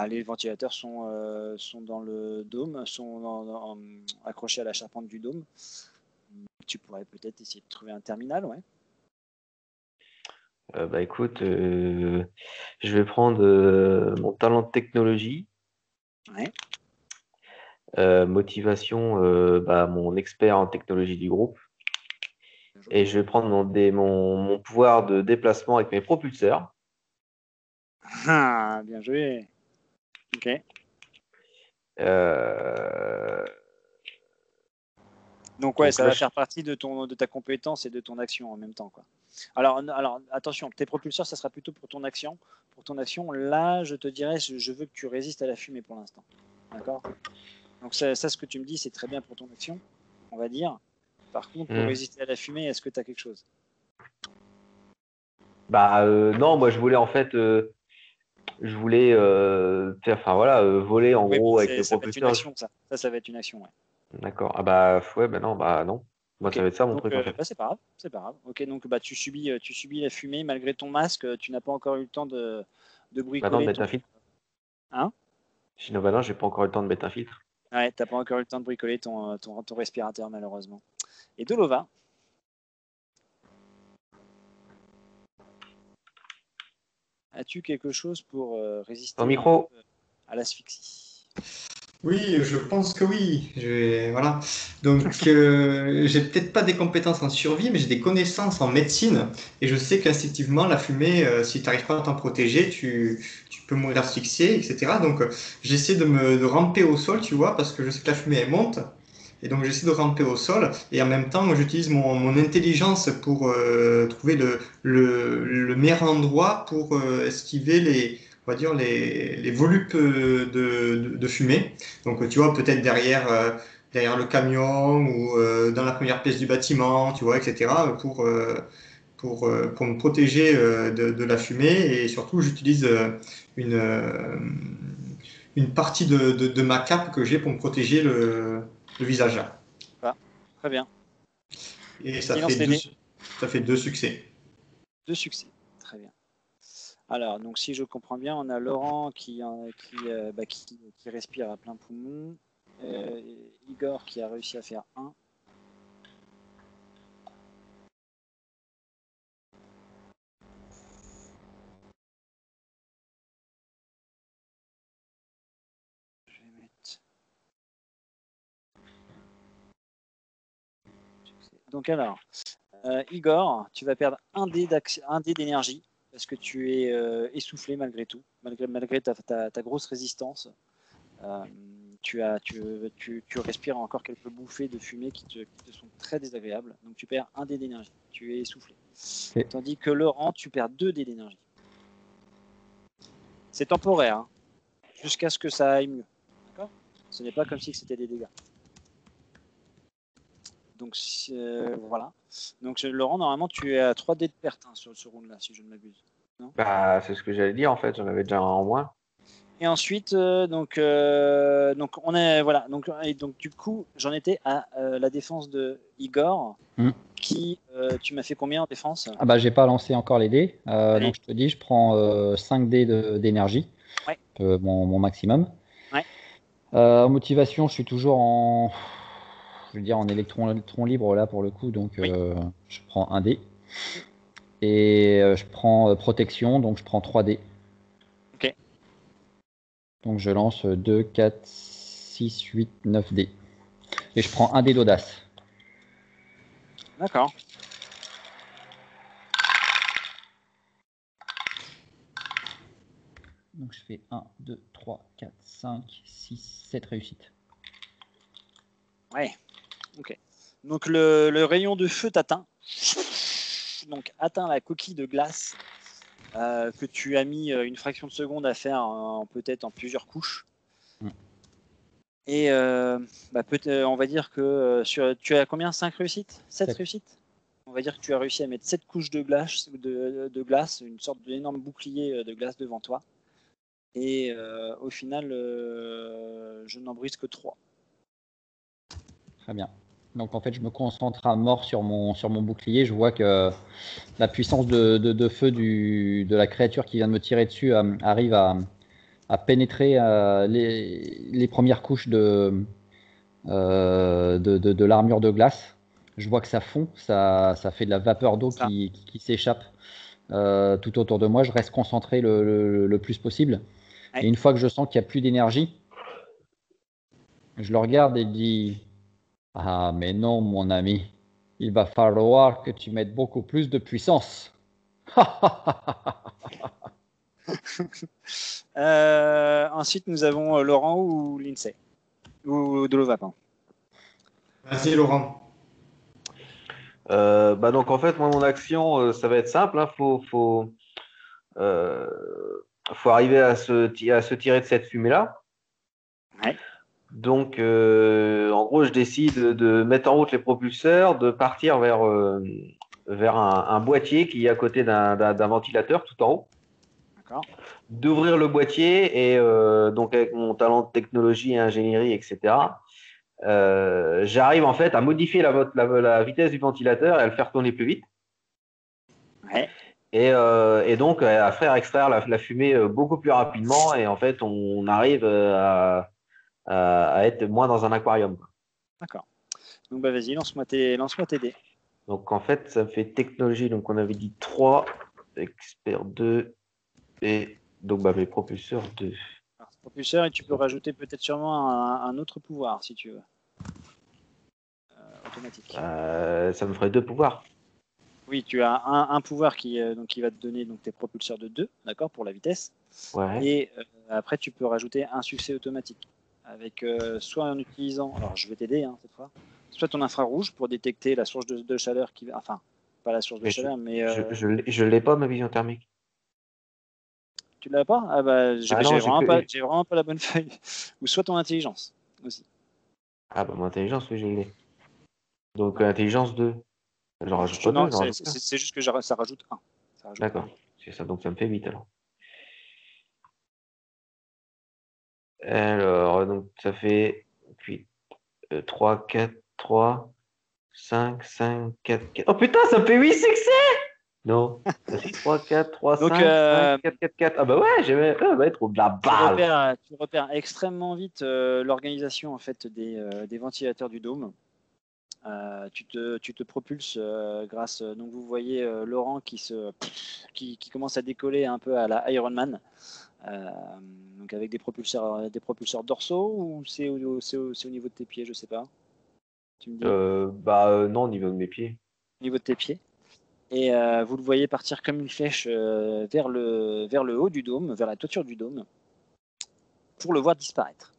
Les ventilateurs sont dans le dôme, sont accrochés à la charpente du dôme. Tu pourrais peut-être essayer de trouver un terminal, ouais. Bah écoute, je vais prendre mon talent de technologie. Ouais. Motivation, mon expert en technologie du groupe. Et je vais prendre mon pouvoir de déplacement avec mes propulseurs. Ah, bien joué. Ok. Donc ouais, Donc ça là, va faire partie de ta compétence et de ton action en même temps, quoi. Alors attention, tes propulseurs, ça sera plutôt pour ton action. Pour ton action, là, je te dirais, je veux que tu résistes à la fumée pour l'instant. D'accord? Donc ça, ce que tu me dis, c'est très bien pour ton action, on va dire. Par contre, pour résister à la fumée, est-ce que tu as quelque chose? Non, moi je voulais en fait, voler en Oui, gros avec le ça va être une propulseur. action, ça. Ça va être une action, ouais. D'accord. Ah bah ouais, non. Moi Ok. ça va être ça mon Donc, truc en fait. c'est pas grave, c'est pas grave. Ok, donc tu subis la fumée malgré ton masque. Tu n'as pas encore eu le temps de Bah non, de bricoler mettre ton. un filtre. Hein? Sinon, bah non, j'ai pas encore eu le temps de mettre un filtre. Ouais, t'as pas encore eu le temps de bricoler ton respirateur malheureusement. Et Dolova, as-tu quelque chose pour Ton résister un micro. peu à l'asphyxie? Oui, je pense que oui. Voilà. Donc, j'ai peut-être pas des compétences en survie, mais j'ai des connaissances en médecine. Et je sais qu'instinctivement, la fumée, si tu n'arrives pas à t'en protéger, tu peux mourir asphyxié, etc. Donc, j'essaie de ramper au sol, tu vois, parce que je sais que la fumée, elle monte. Et donc, j'essaie de ramper au sol. Et en même temps, j'utilise mon intelligence pour trouver le meilleur endroit pour esquiver on va dire les volupes de fumée. Donc, tu vois, peut-être derrière le camion ou dans la première pièce du bâtiment, tu vois, etc., pour me protéger de la fumée. Et surtout, j'utilise une partie de ma cape que j'ai pour me protéger le visage. Ah, très bien. Et Qui lance les dés? ça fait deux succès. 2 succès. Très bien. Alors, donc si je comprends bien, on a Laurent qui respire à plein poumon, Igor qui a réussi à faire 1. Je vais mettre... Donc alors, Igor, tu vas perdre un dé d'énergie parce que tu es essoufflé malgré tout, malgré ta grosse résistance. Tu respires encore quelques bouffées de fumée qui te sont très désagréables. Donc tu perds un dé d'énergie. Tu es essoufflé. Okay. Tandis que Laurent, tu perds 2 dés d'énergie. C'est temporaire, hein, jusqu'à ce que ça aille mieux. D'accord ? Ce n'est pas comme si c'était des dégâts. Donc voilà. Donc Laurent, normalement, tu es à 3 dés de perte sur ce round-là, si je ne m'abuse. Non ? C'est ce que j'allais dire en fait. J'en avais déjà un en moins. Et ensuite, donc on est voilà. Donc du coup, j'en étais à la défense de Igor, qui tu m'as fait combien en défense ? Ah bah j'ai pas lancé encore les dés, donc je te dis, je prends 5 dés d'énergie, ouais. mon maximum. Ouais. En motivation, je suis toujours en électron libre là pour le coup, donc oui. Je prends 1 dé. Et je prends protection, donc je prends 3 dés. Ok. Donc je lance 2, 4, 6, 8, 9 dés. Et je prends 1 dé d'audace. D'accord. Donc je fais 1, 2, 3, 4, 5, 6, 7 réussites. Ouais. Ok. Donc le rayon de feu t'atteint. Donc atteint la coquille de glace que tu as mis une fraction de seconde à faire peut-être en plusieurs couches. Et on va dire que tu as combien? 5 réussites? 7 Sept. réussites? On va dire que tu as réussi à mettre 7 couches de glace, une sorte d'énorme bouclier de glace devant toi. Et au final, je n'en brise que 3. Très bien. Donc en fait, je me concentre à mort sur mon bouclier. Je vois que la puissance de feu de la créature qui vient de me tirer dessus arrive à pénétrer les premières couches de l'armure de glace. Je vois que ça fond, ça fait de la vapeur d'eau qui s'échappe tout autour de moi. Je reste concentré le plus possible. Ouais. Et une fois que je sens qu'il n'y a plus d'énergie, je le regarde et dis: ah, mais non, mon ami, il va falloir que tu mettes beaucoup plus de puissance. Ensuite, nous avons Laurent ou Lindsay. Ou Dolova, pardon. Vas-y, Laurent. Donc en fait, moi, mon action, ça va être simple. Faut arriver à se tirer de cette fumée-là. Ouais. Donc, en gros, je décide de mettre en route les propulseurs, de partir vers un boîtier qui est à côté d'un ventilateur tout en haut. D'accord. D'ouvrir le boîtier et donc avec mon talent de technologie et ingénierie, etc., j'arrive en fait à modifier la vitesse du ventilateur et à le faire tourner plus vite. Ouais. Et donc à faire extraire la fumée beaucoup plus rapidement et en fait on arrive à être moins dans un aquarium. D'accord. Donc vas-y, lance-moi tes dés. Donc en fait ça me fait technologie, donc on avait dit 3, expert 2 et donc mes propulseurs 2. Alors, propulseur, et tu peux rajouter peut-être sûrement un autre pouvoir si tu veux. Automatique. Ça me ferait 2 pouvoirs. Oui, tu as un pouvoir qui va te donner donc, tes propulseurs de 2, d'accord, pour la vitesse. Ouais. Et après, tu peux rajouter un succès automatique. Avec soit en utilisant, alors je vais t'aider cette fois, soit ton infrarouge pour détecter la source de chaleur qui va. Enfin, pas la source de chaleur, mais. Je l'ai pas, ma vision thermique. Tu l'as pas? Ah bah, j'ai vraiment pas la bonne feuille. Ou soit ton intelligence aussi. Ah bah mon intelligence, oui, je l'ai. Donc intelligence 2. J'en rajoute pas 2, Non, j'en rajoute un. c'est juste que ça rajoute 1. D'accord, c'est ça, donc ça me fait 8 alors. Alors, donc ça fait 8, 3, 4, 3, 5, 5, 4, 4. Oh putain, ça me fait 8 succès! Non, 3, 4, 3, Donc, 5, 5, 4, 4, 4. Ah bah ouais, j'aimerais trop de la balle. Tu repères extrêmement vite l'organisation en fait des ventilateurs du dôme. Tu te propulses grâce. Donc vous voyez Laurent qui commence à décoller un peu à la Iron Man. Donc avec des propulseurs dorsaux ou c'est au niveau de tes pieds, je sais pas. Tu me dis. Non, au niveau de mes pieds. Au niveau de tes pieds. Et vous le voyez partir comme une flèche vers le haut du dôme, vers la toiture du dôme, pour le voir disparaître.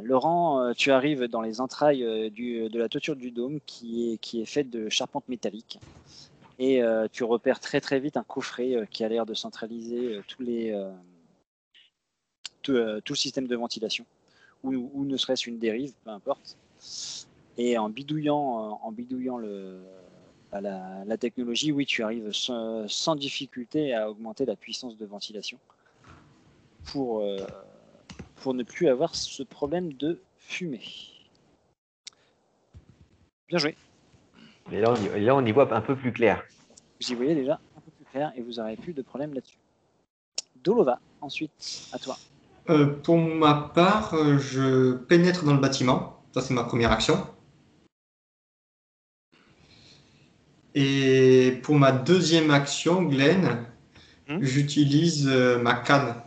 Laurent, tu arrives dans les entrailles de la toiture du dôme qui est faite de charpente métallique. Et tu repères très très vite un coffret qui a l'air de centraliser tout le système de ventilation, ou ne serait-ce une dérive, peu importe. Et en bidouillant la technologie, oui, tu arrives sans difficulté à augmenter la puissance de ventilation pour ne plus avoir ce problème de fumée. Bien joué. Mais là, on y voit un peu plus clair. Vous y voyez déjà un peu plus clair et vous n'aurez plus de problème là-dessus. Dolova, ensuite, à toi. Pour ma part, je pénètre dans le bâtiment. Ça, c'est ma première action. Et pour ma deuxième action, Glenn, j'utilise ma canne.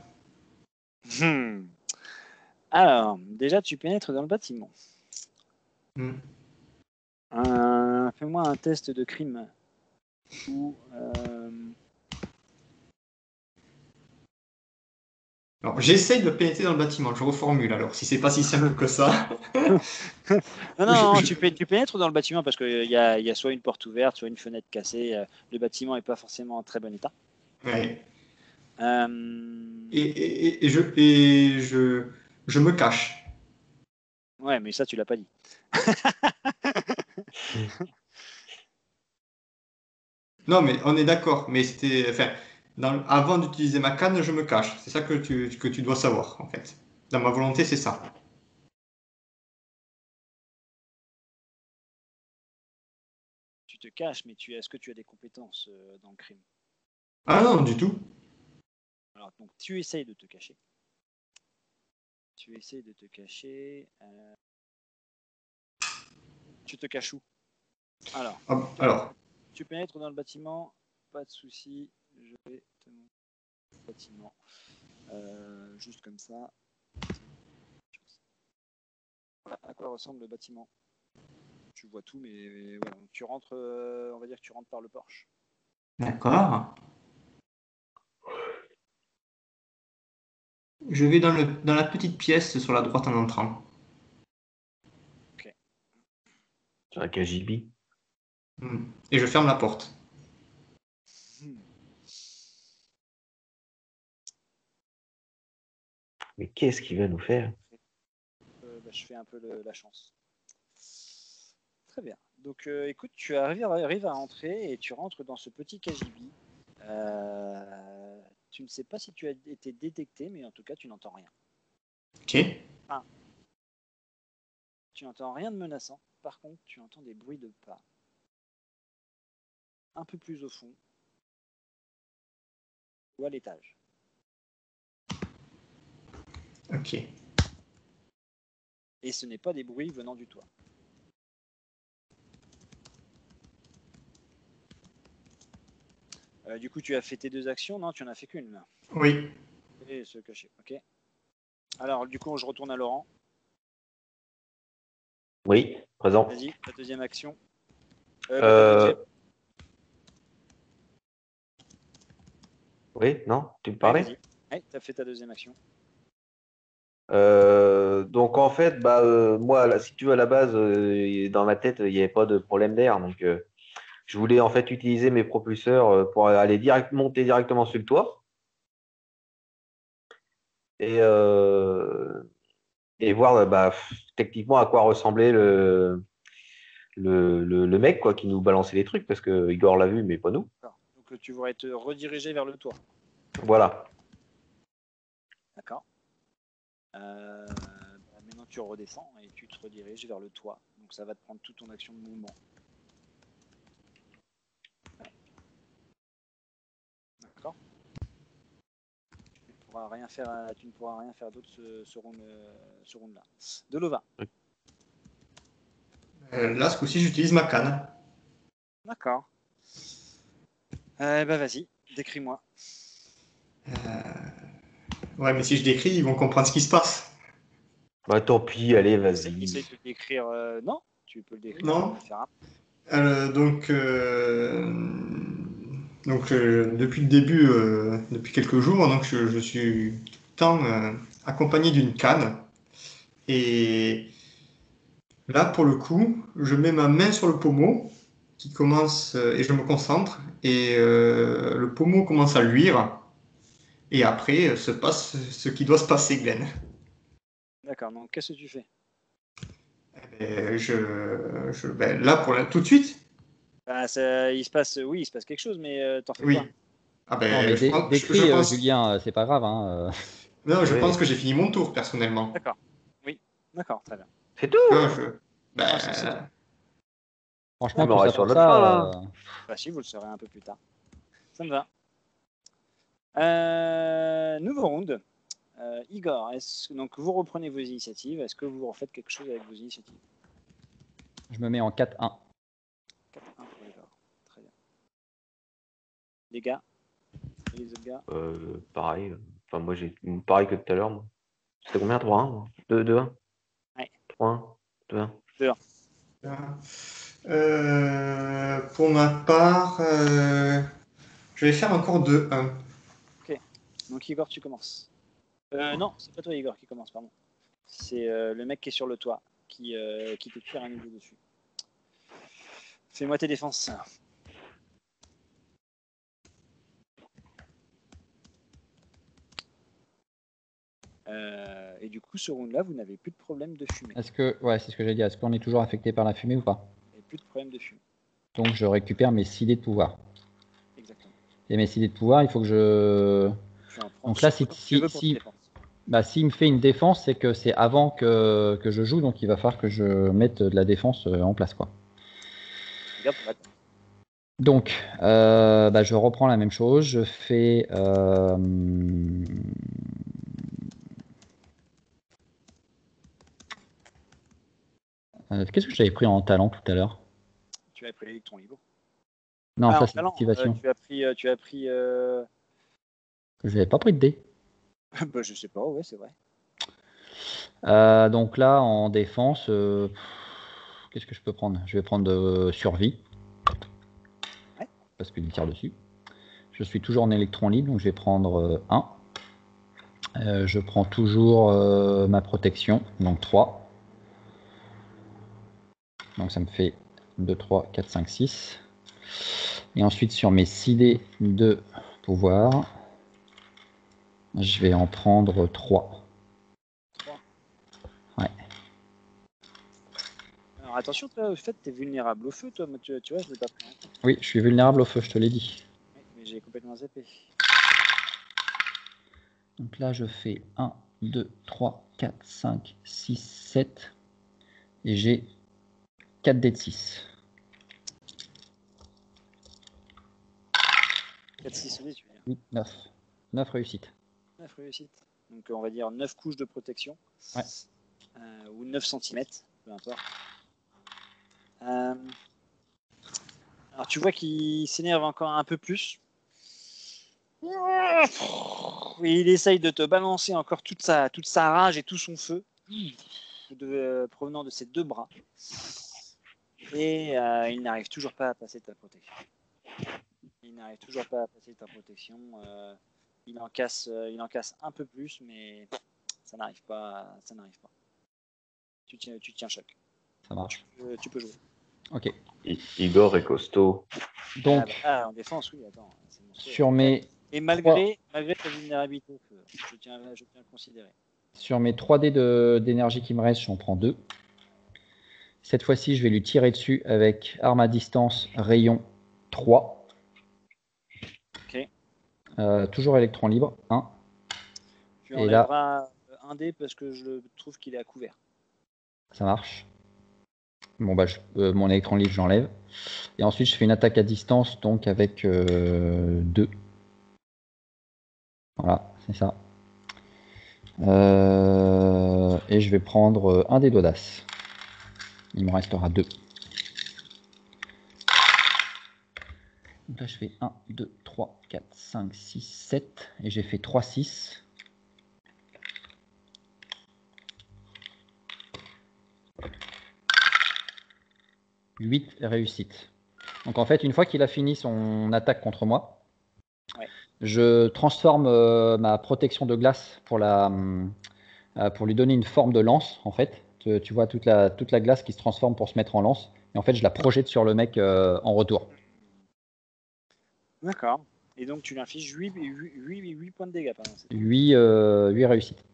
Alors, déjà, tu pénètres dans le bâtiment. Fais-moi un test de crime. Alors, j'essaye de pénétrer dans le bâtiment. Je reformule alors, si c'est pas si simple que ça. Non, tu pénètres dans le bâtiment parce qu'il y a soit une porte ouverte, soit une fenêtre cassée. Le bâtiment n'est pas forcément en très bon état. Ouais. Euh, Et je me cache. Ouais, mais ça, tu l'as pas dit. Non, mais on est d'accord. Mais c'était, enfin, avant d'utiliser ma canne, je me cache. C'est ça que tu dois savoir, en fait. Dans ma volonté, c'est ça. Tu te caches, mais est-ce que tu as des compétences dans le crime? Ah non, du tout. Alors, donc, tu essayes de te cacher. Tu essayes de te cacher. Tu te caches où? Alors, Ah, alors, tu pénètres dans le bâtiment, pas de souci. Je vais te montrer le bâtiment. Juste comme ça. Voilà à quoi ressemble le bâtiment. Tu vois tout, mais voilà. Donc, tu rentres, on va dire que tu rentres par le porche. d'accord. Je vais dans la petite pièce sur la droite en entrant. Sur un KGB. Et je ferme la porte. Hmm. Mais qu'est-ce qu'il va nous faire? Je fais un peu la chance. Très bien. Donc, écoute, tu arrives à entrer et tu rentres dans ce petit KGB. Tu ne sais pas si tu as été détecté, mais en tout cas, tu n'entends rien. Ok. Tu n'entends rien de menaçant. Par contre, tu entends des bruits de pas. Un peu plus au fond. Ou à l'étage. Ok. Et ce n'est pas des bruits venant du toit. Du coup, tu as fait tes 2 actions. Non, tu en as fait qu'une là. Oui. Et se cacher. Ok. Alors, du coup, je retourne à Laurent. Oui, présent. Vas-y, ta deuxième action. Ta deuxième. Oui, non, tu me Ouais, parlais? vas-y. Ouais, tu as fait ta deuxième action. Donc en fait, moi, là, si tu veux, à la base, dans ma tête, il n'y avait pas de problème d'air. Donc je voulais en fait utiliser mes propulseurs pour aller monter directement sur le toit. Et, euh, et voir techniquement à quoi ressemblait le mec quoi, qui nous balançait les trucs, parce que Igor l'a vu, mais pas nous. Donc, tu voudrais te rediriger vers le toit. Voilà. D'accord. Maintenant, tu redescends et tu te rediriges vers le toit. Donc, ça va te prendre toute ton action de mouvement. Ouais. D'accord. Tu ne pourras rien faire d'autre ce round-là. Delova. Là, ce coup-ci, j'utilise ma canne. D'accord. Vas-y, décris-moi. Ouais, mais si je décris, ils vont comprendre ce qui se passe. Bah tant pis, allez, Essaye vas-y. de le décrire. Non, tu peux le décrire Non? différemment. Depuis le début, depuis quelques jours, donc je suis tout le temps accompagné d'une canne. Et là, pour le coup, je mets ma main sur le pommeau qui commence et je me concentre. Et le pommeau commence à luire. Et après, se passe ce qui doit se passer, Glenn. D'accord, donc qu'est-ce que tu fais? Là, tout de suite, il se passe quelque chose, mais t'en fais quoi? oui. Ah Non, mais je décris, pense, Julien, c'est pas grave. Hein. non, je Oui. pense que j'ai fini mon tour personnellement. D'accord. Oui, d'accord, très bien. C'est tout. Tu vois, Ah, c'est tout. Ouais, Franchement, mais on tout ça reste sur pour notre fin ça. là. Bah si, vous le saurez un peu plus tard. Ça me va. Nouveau round. Igor, donc vous reprenez vos initiatives. Est-ce que vous refaites quelque chose avec vos initiatives? Je me mets en 4-1. 4-1 pour Igor. Très bien. Les gars et les autres gars? Pareil. Enfin, moi, j'ai pareil que tout à l'heure. Moi. C'était combien? 3-1? 2-1? Ouais. 3-1? 2-1? 2-1. Pour ma part, je vais faire encore 2-1. Ok. Donc Igor, tu commences. Non, c'est pas toi Igor qui commence, pardon. C'est le mec qui est sur le toit qui te tire un niveau dessus. Fais-moi tes défenses. Et du coup, ce round-là, vous n'avez plus de problème de fumée. Est-ce que, ouais, c'est ce que j'ai dit. Est-ce qu'on est toujours affecté par la fumée ou pas? Vous n'avez plus de problème de fumée. Donc je récupère mes 6 dés de pouvoir. Exactement. Et mes 6 dés de pouvoir, il faut que je. Tu en prends Donc là, ce que tu veux pour ta défense. s'il me fait une défense, c'est que c'est avant que je joue, donc il va falloir que je mette de la défense en place, quoi. Regarde pour l'attaque. Donc, je reprends la même chose. Je fais. Qu'est-ce que j'avais pris en talent tout à l'heure? Tu avais pris l'électron libre. Non, ça en c'est talent, l'activation. tu as pris Je n'avais pas pris de dés. bah, je sais pas, ouais, c'est vrai. Donc là, en défense, qu'est-ce que je peux prendre? Je vais prendre de survie. Ouais. Parce qu'il tire dessus. Je suis toujours en électron libre, donc je vais prendre 1. Je prends toujours ma protection, donc 3. Donc ça me fait 2, 3, 4, 5, 6. Et ensuite, sur mes 6 dés de pouvoir, je vais en prendre 3. 3. Ouais. Alors attention, toi, au fait, tu es vulnérable au feu, toi, mais tu vois, je l'ai pas pris en compte. Oui, je suis vulnérable au feu, je te l'ai dit. Oui, mais j'ai complètement zappé. Donc là, je fais 1, 2, 3, 4, 5, 6, 7. Et j'ai 4 dés de 6. 4, 6 solés, tu veux dire. 8, 9. 9 réussites. 9 réussites. Donc on va dire 9 couches de protection. Ouais. Ou 9 cm, peu importe. Alors tu vois qu'il s'énerve encore un peu plus. Il essaye de te balancer encore toute sa rage et tout son feu provenant de ses 2 bras. Et il n'arrive toujours pas à passer ta protection. Il en casse un peu plus, mais ça n'arrive pas. Tu tiens choc. Ça marche. Tu peux jouer. Ok. Igor est costaud. Donc, en défense, oui, attends. sur mes Et malgré ta vulnérabilité, je tiens à le considérer. Sur mes 3 dés d'énergie qui me restent, j'en prends 2. Cette fois-ci, je vais lui tirer dessus avec arme à distance, rayon 3. Ok. Toujours électron libre, 1. Tu Et là, enlèveras un dé parce que je trouve qu'il est à couvert. ça marche. Bon, mon électron libre, j'enlève. Et ensuite, je fais une attaque à distance, donc avec 2. Voilà, c'est ça. Et je vais prendre un dé d'audace. Il me restera 2. Donc là, je fais 1, 2, 3, 4, 5, 6, 7. Et j'ai fait 3, 6. « 8 réussites. Donc en fait, une fois qu'il a fini son attaque contre moi, ouais, je transforme ma protection de glace pour lui donner une forme de lance, en fait. Tu vois toute la glace qui se transforme pour se mettre en lance. Et en fait, je la projette sur le mec en retour. D'accord. Et donc, tu lui infliges 8 points de dégâts. Pardon, 8 réussites.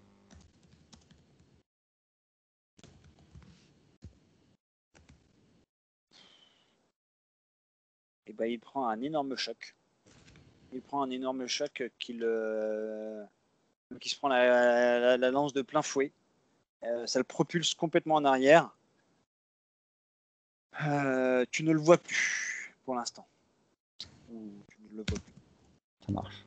Et ben, il prend un énorme choc. Il se prend la lance de plein fouet. Ça le propulse complètement en arrière. Tu ne le vois plus pour l'instant. Ou tu ne le vois plus. Ça marche.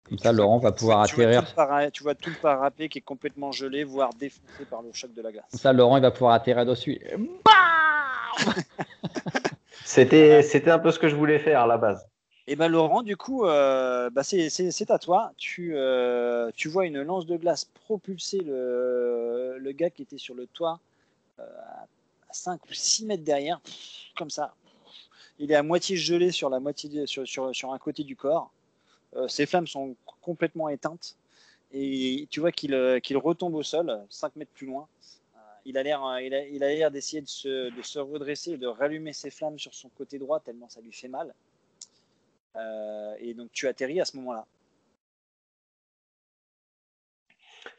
Comme ça, Laurent va pouvoir atterrir. Tu vois tout le parapet qui est complètement gelé, voire défoncé par le choc de la glace. Comme ça, Laurent, il va pouvoir atterrir dessus. C'était un peu ce que je voulais faire à la base. Et ben Laurent, du coup, c'est à toi. Tu vois une lance de glace propulser le gars qui était sur le toit à 5 ou 6 mètres derrière, comme ça. Il est à moitié gelé sur un côté du corps. Ses flammes sont complètement éteintes. Et tu vois qu'il retombe au sol, 5 mètres plus loin. Il a l'air d'essayer de se redresser et de rallumer ses flammes sur son côté droit, tellement ça lui fait mal. Et donc tu atterris à ce moment-là.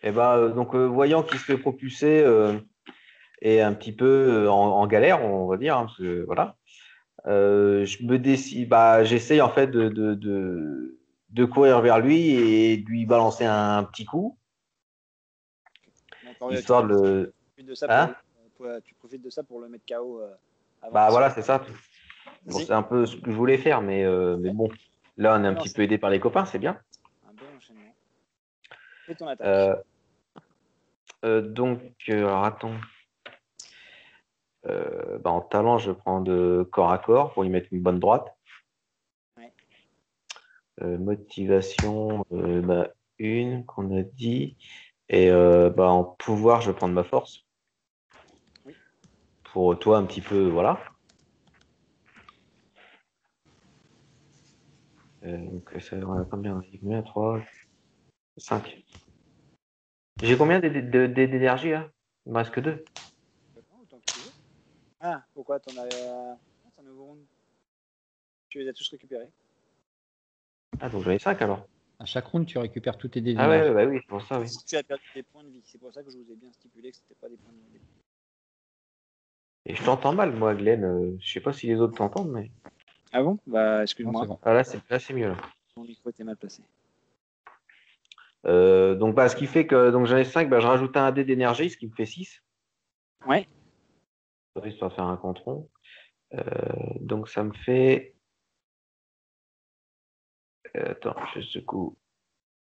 Et donc, voyant qu'il se fait propulser et un petit peu en galère, on va dire, hein, parce que voilà, je me décide, j'essaye en fait de courir vers lui et de lui balancer un petit coup, Donc, histoire de le. profites de ça Hein? tu profites de ça pour le mettre KO avant Bah qu'il voilà, se- c'est ça. Bon, Vas-y. c'est un peu ce que je voulais faire, mais bon, là on est un Non, petit c'est peu aidé par les copains, c'est bien. un bel enchaînement. Fais ton attaque. Donc, alors attends. En talent, je prends de corps à corps pour lui mettre une bonne droite. Ouais. Motivation, une qu'on a dit. Et en pouvoir, je vais prendre ma force. Oui. Pour toi, un petit peu, voilà. Donc, ça va combien? J'ai combien? 3, 5. J'ai combien d'énergie là? Il me reste que 2. Autant que tu veux. Ah, pourquoi t'en as. T'en as ouvert une. Tu les as tous récupérés. Ah, donc j'en ai 5 alors. À chaque round, tu récupères tous tes dés Ah d'énergie. ouais, bah oui, c'est pour ça, oui. Tu as perdu des points de vie. C'est pour ça que je vous ai bien stipulé que c'était pas des points de vie. Et je t'entends mal, moi, Glenn. Je sais pas si les autres t'entendent, mais. Ah bon? Bah, Non, excuse-moi. c'est bon. Ah, là, c'est mieux. Là. Mon micro était mal placé. Donc, ce qui fait que donc j'en ai 5, je rajoute un dé d'énergie, ce qui me fait 6. Ouais. Histoire de faire un compte rond. Donc, ça me fait. Attends, je secoue.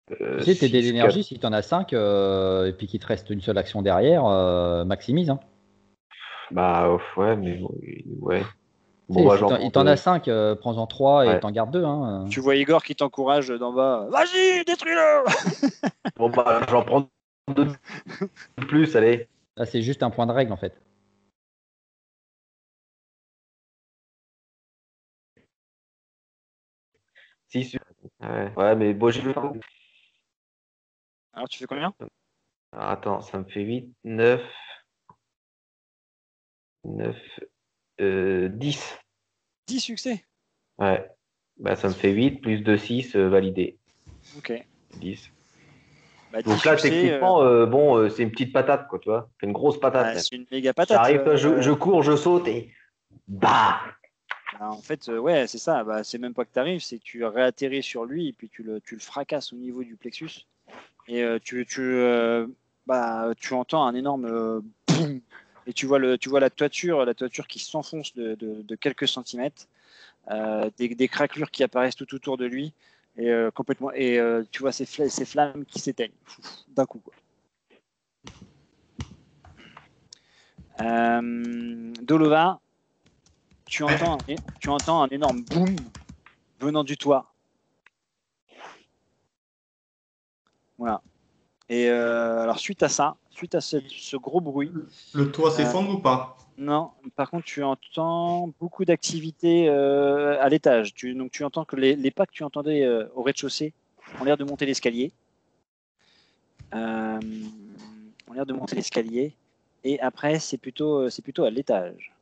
Tu sais, tes dés 6, d'énergie, 4. si tu en as 5 et puis qu'il te reste une seule action derrière, maximise. Hein. Ouais, mais ouais. Tu sais, si j'en il prends t'en a 2. 5, prends-en 3 et Ouais. t'en gardes 2. Hein. Tu vois Igor qui t'encourage d'en bas. Vas-y, détruis-le! J'en prends 2 de plus, allez. Là, c'est juste un point de règle en fait. Six. Ouais, mais bon, j'ai. Alors, tu fais combien? Alors, attends, ça me fait 8, 9, 10. 10 succès. Ouais. Ça me fait 8 plus 2, 6 validé. Ok. 10. Bah, 10 Donc là, succès. techniquement, c'est une petite patate, quoi, tu vois. C'est une grosse patate. Même. C'est une méga patate. J'arrive, je cours, je saute et. Bah! Bah, en fait, ouais, c'est ça. Bah, c'est même pas que tu arrives, c'est que tu réatterris sur lui et puis tu le fracasses au niveau du plexus. Et tu entends un énorme boum. Et tu vois la toiture qui s'enfonce de quelques centimètres, des craquelures qui apparaissent tout autour de lui et complètement. Et tu vois ces flammes qui s'éteignent d'un coup. Quoi. Dolova, tu entends un énorme boum venant du toit. Voilà. Et alors suite à ce gros bruit. Le toit s'effondre ou pas? Non, par contre, tu entends beaucoup d'activité à l'étage. Donc, tu entends que les pas que tu entendais au rez-de-chaussée ont l'air de monter l'escalier. Et après, c'est plutôt à l'étage.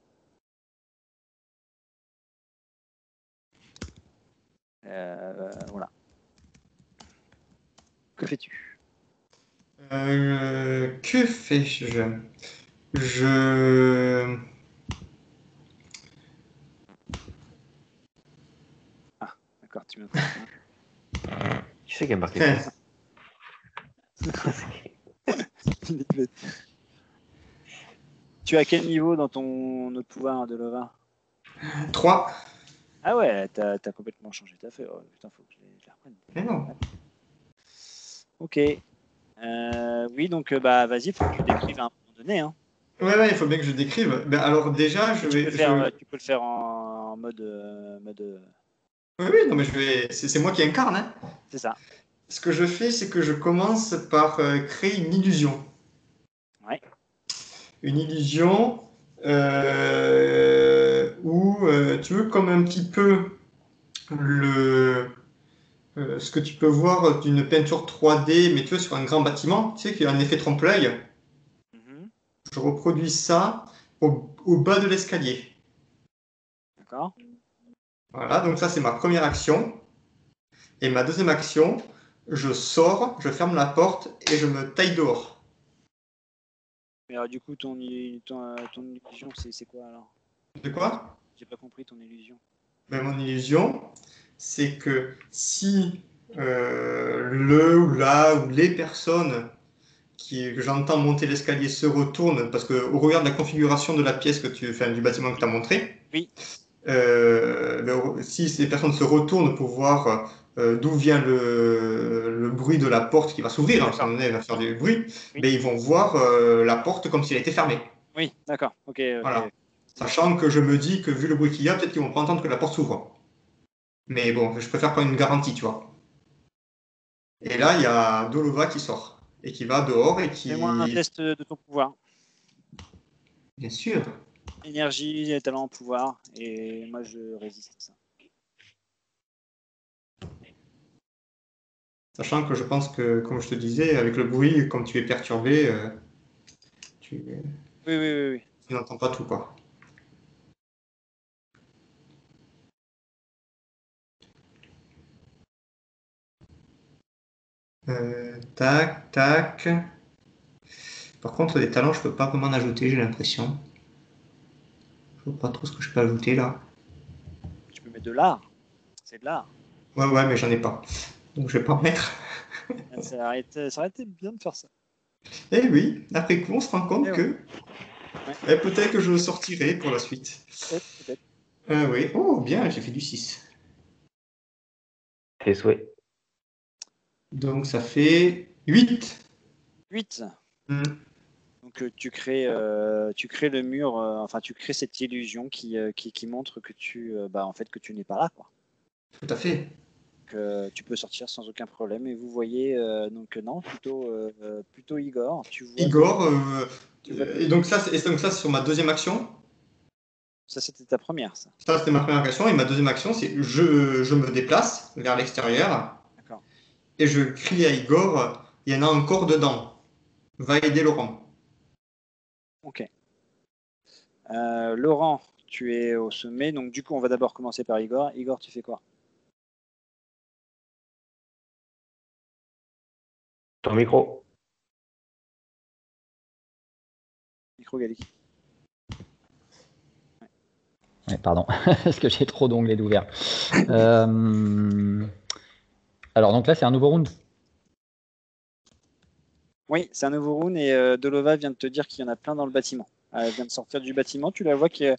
Voilà. Que fais-tu? Que fais-je? Je... Ah, d'accord, tu m'as Qui c'est qui a marqué ça? Tu es à quel niveau dans ton autre pouvoir de Lova? 3. Ah ouais, t'as complètement changé ta feuille. Oh, putain, faut que je les reprenne. Mais non. Ok. Oui, donc vas-y, faut que tu décrives à un moment donné. Hein. Ouais, il faut bien que je décrive. Alors déjà, Tu peux le faire en mode. Oui, non, mais je vais. C'est moi qui incarne. Hein. C'est ça. Ce que je fais, c'est que je commence par créer une illusion. Ouais. Une illusion où tu veux comme un petit peu ce que tu peux voir d'une peinture 3D, mais tu vois, sur un grand bâtiment, tu sais, qui a un effet trompe-l'œil. Mm-hmm. Je reproduis ça au bas de l'escalier. D'accord. Voilà, donc ça, c'est ma première action. Et ma deuxième action, je sors, je ferme la porte et je me taille dehors. Mais alors, du coup, ton illusion, c'est quoi alors? De quoi? J'ai pas compris ton illusion. Ben, mon illusion, c'est que si le ou la ou les personnes que j'entends monter l'escalier se retournent, parce qu'au regard de la configuration de la pièce du bâtiment que tu as montré, Oui. Si ces personnes se retournent pour voir d'où vient le bruit de la porte qui va s'ouvrir, parce qu'à un moment donné, elle va faire du bruit, Oui. mais ils vont voir la porte comme si elle était fermée. Oui, d'accord. Ok. Voilà. Sachant que je me dis que vu le bruit qu'il y a, peut-être qu'ils vont pas entendre que la porte s'ouvre. Mais bon, je préfère prendre une garantie, tu vois. Et là, il y a Dolova qui sort et qui va dehors et qui... Fais-moi un test de ton pouvoir. Bien sûr. Énergie, talent, pouvoir. Et moi, je résiste à ça. Sachant que je pense que, comme je te disais, avec le bruit, comme tu es perturbé, tu Oui. n'entends pas tout, quoi. Tac, tac. Par contre, des talents, je peux pas vraiment en ajouter, j'ai l'impression. Je vois pas trop ce que je peux ajouter là. Tu peux mettre de l'art. C'est de l'art. Ouais, mais j'en ai pas. Donc je vais pas en mettre. Ça aurait été bien de faire ça. Eh oui, après coup, on se rend compte Eh que peut-être que je le sortirai pour la suite. Peut-être. Oui. Oh, bien, j'ai fait du 6. Tes souhaits. Donc ça fait 8. 8. Hmm, Donc tu crées le mur, enfin tu crées cette illusion qui montre que en fait que tu n'es pas là, quoi. tout à fait. Que tu peux sortir sans aucun problème et vous voyez donc non plutôt Igor. Tu vois Igor, tu vois et donc ça, c'est sur ma deuxième action. ça c'était ta première, ça. Ça, c'était ma première action. Et ma deuxième action, c'est je me déplace vers l'extérieur D'accord. et je crie à Igor, il y en a encore dedans. Va aider Laurent. Ok. Laurent, tu es au sommet, donc du coup on va d'abord commencer par Igor. Igor, tu fais quoi? Ton micro. Micro Gali. Ouais, pardon, parce que j'ai trop d'onglets d'ouvert. Alors, donc là, c'est un nouveau round. Oui, c'est un nouveau round et Dolova vient de te dire qu'il y en a plein dans le bâtiment. Elle vient de sortir du bâtiment. Tu la vois qu'elle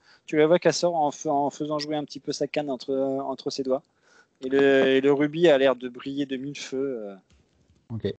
sort en faisant jouer un petit peu sa canne entre ses doigts. Et le rubis a l'air de briller de mille feux. Ok.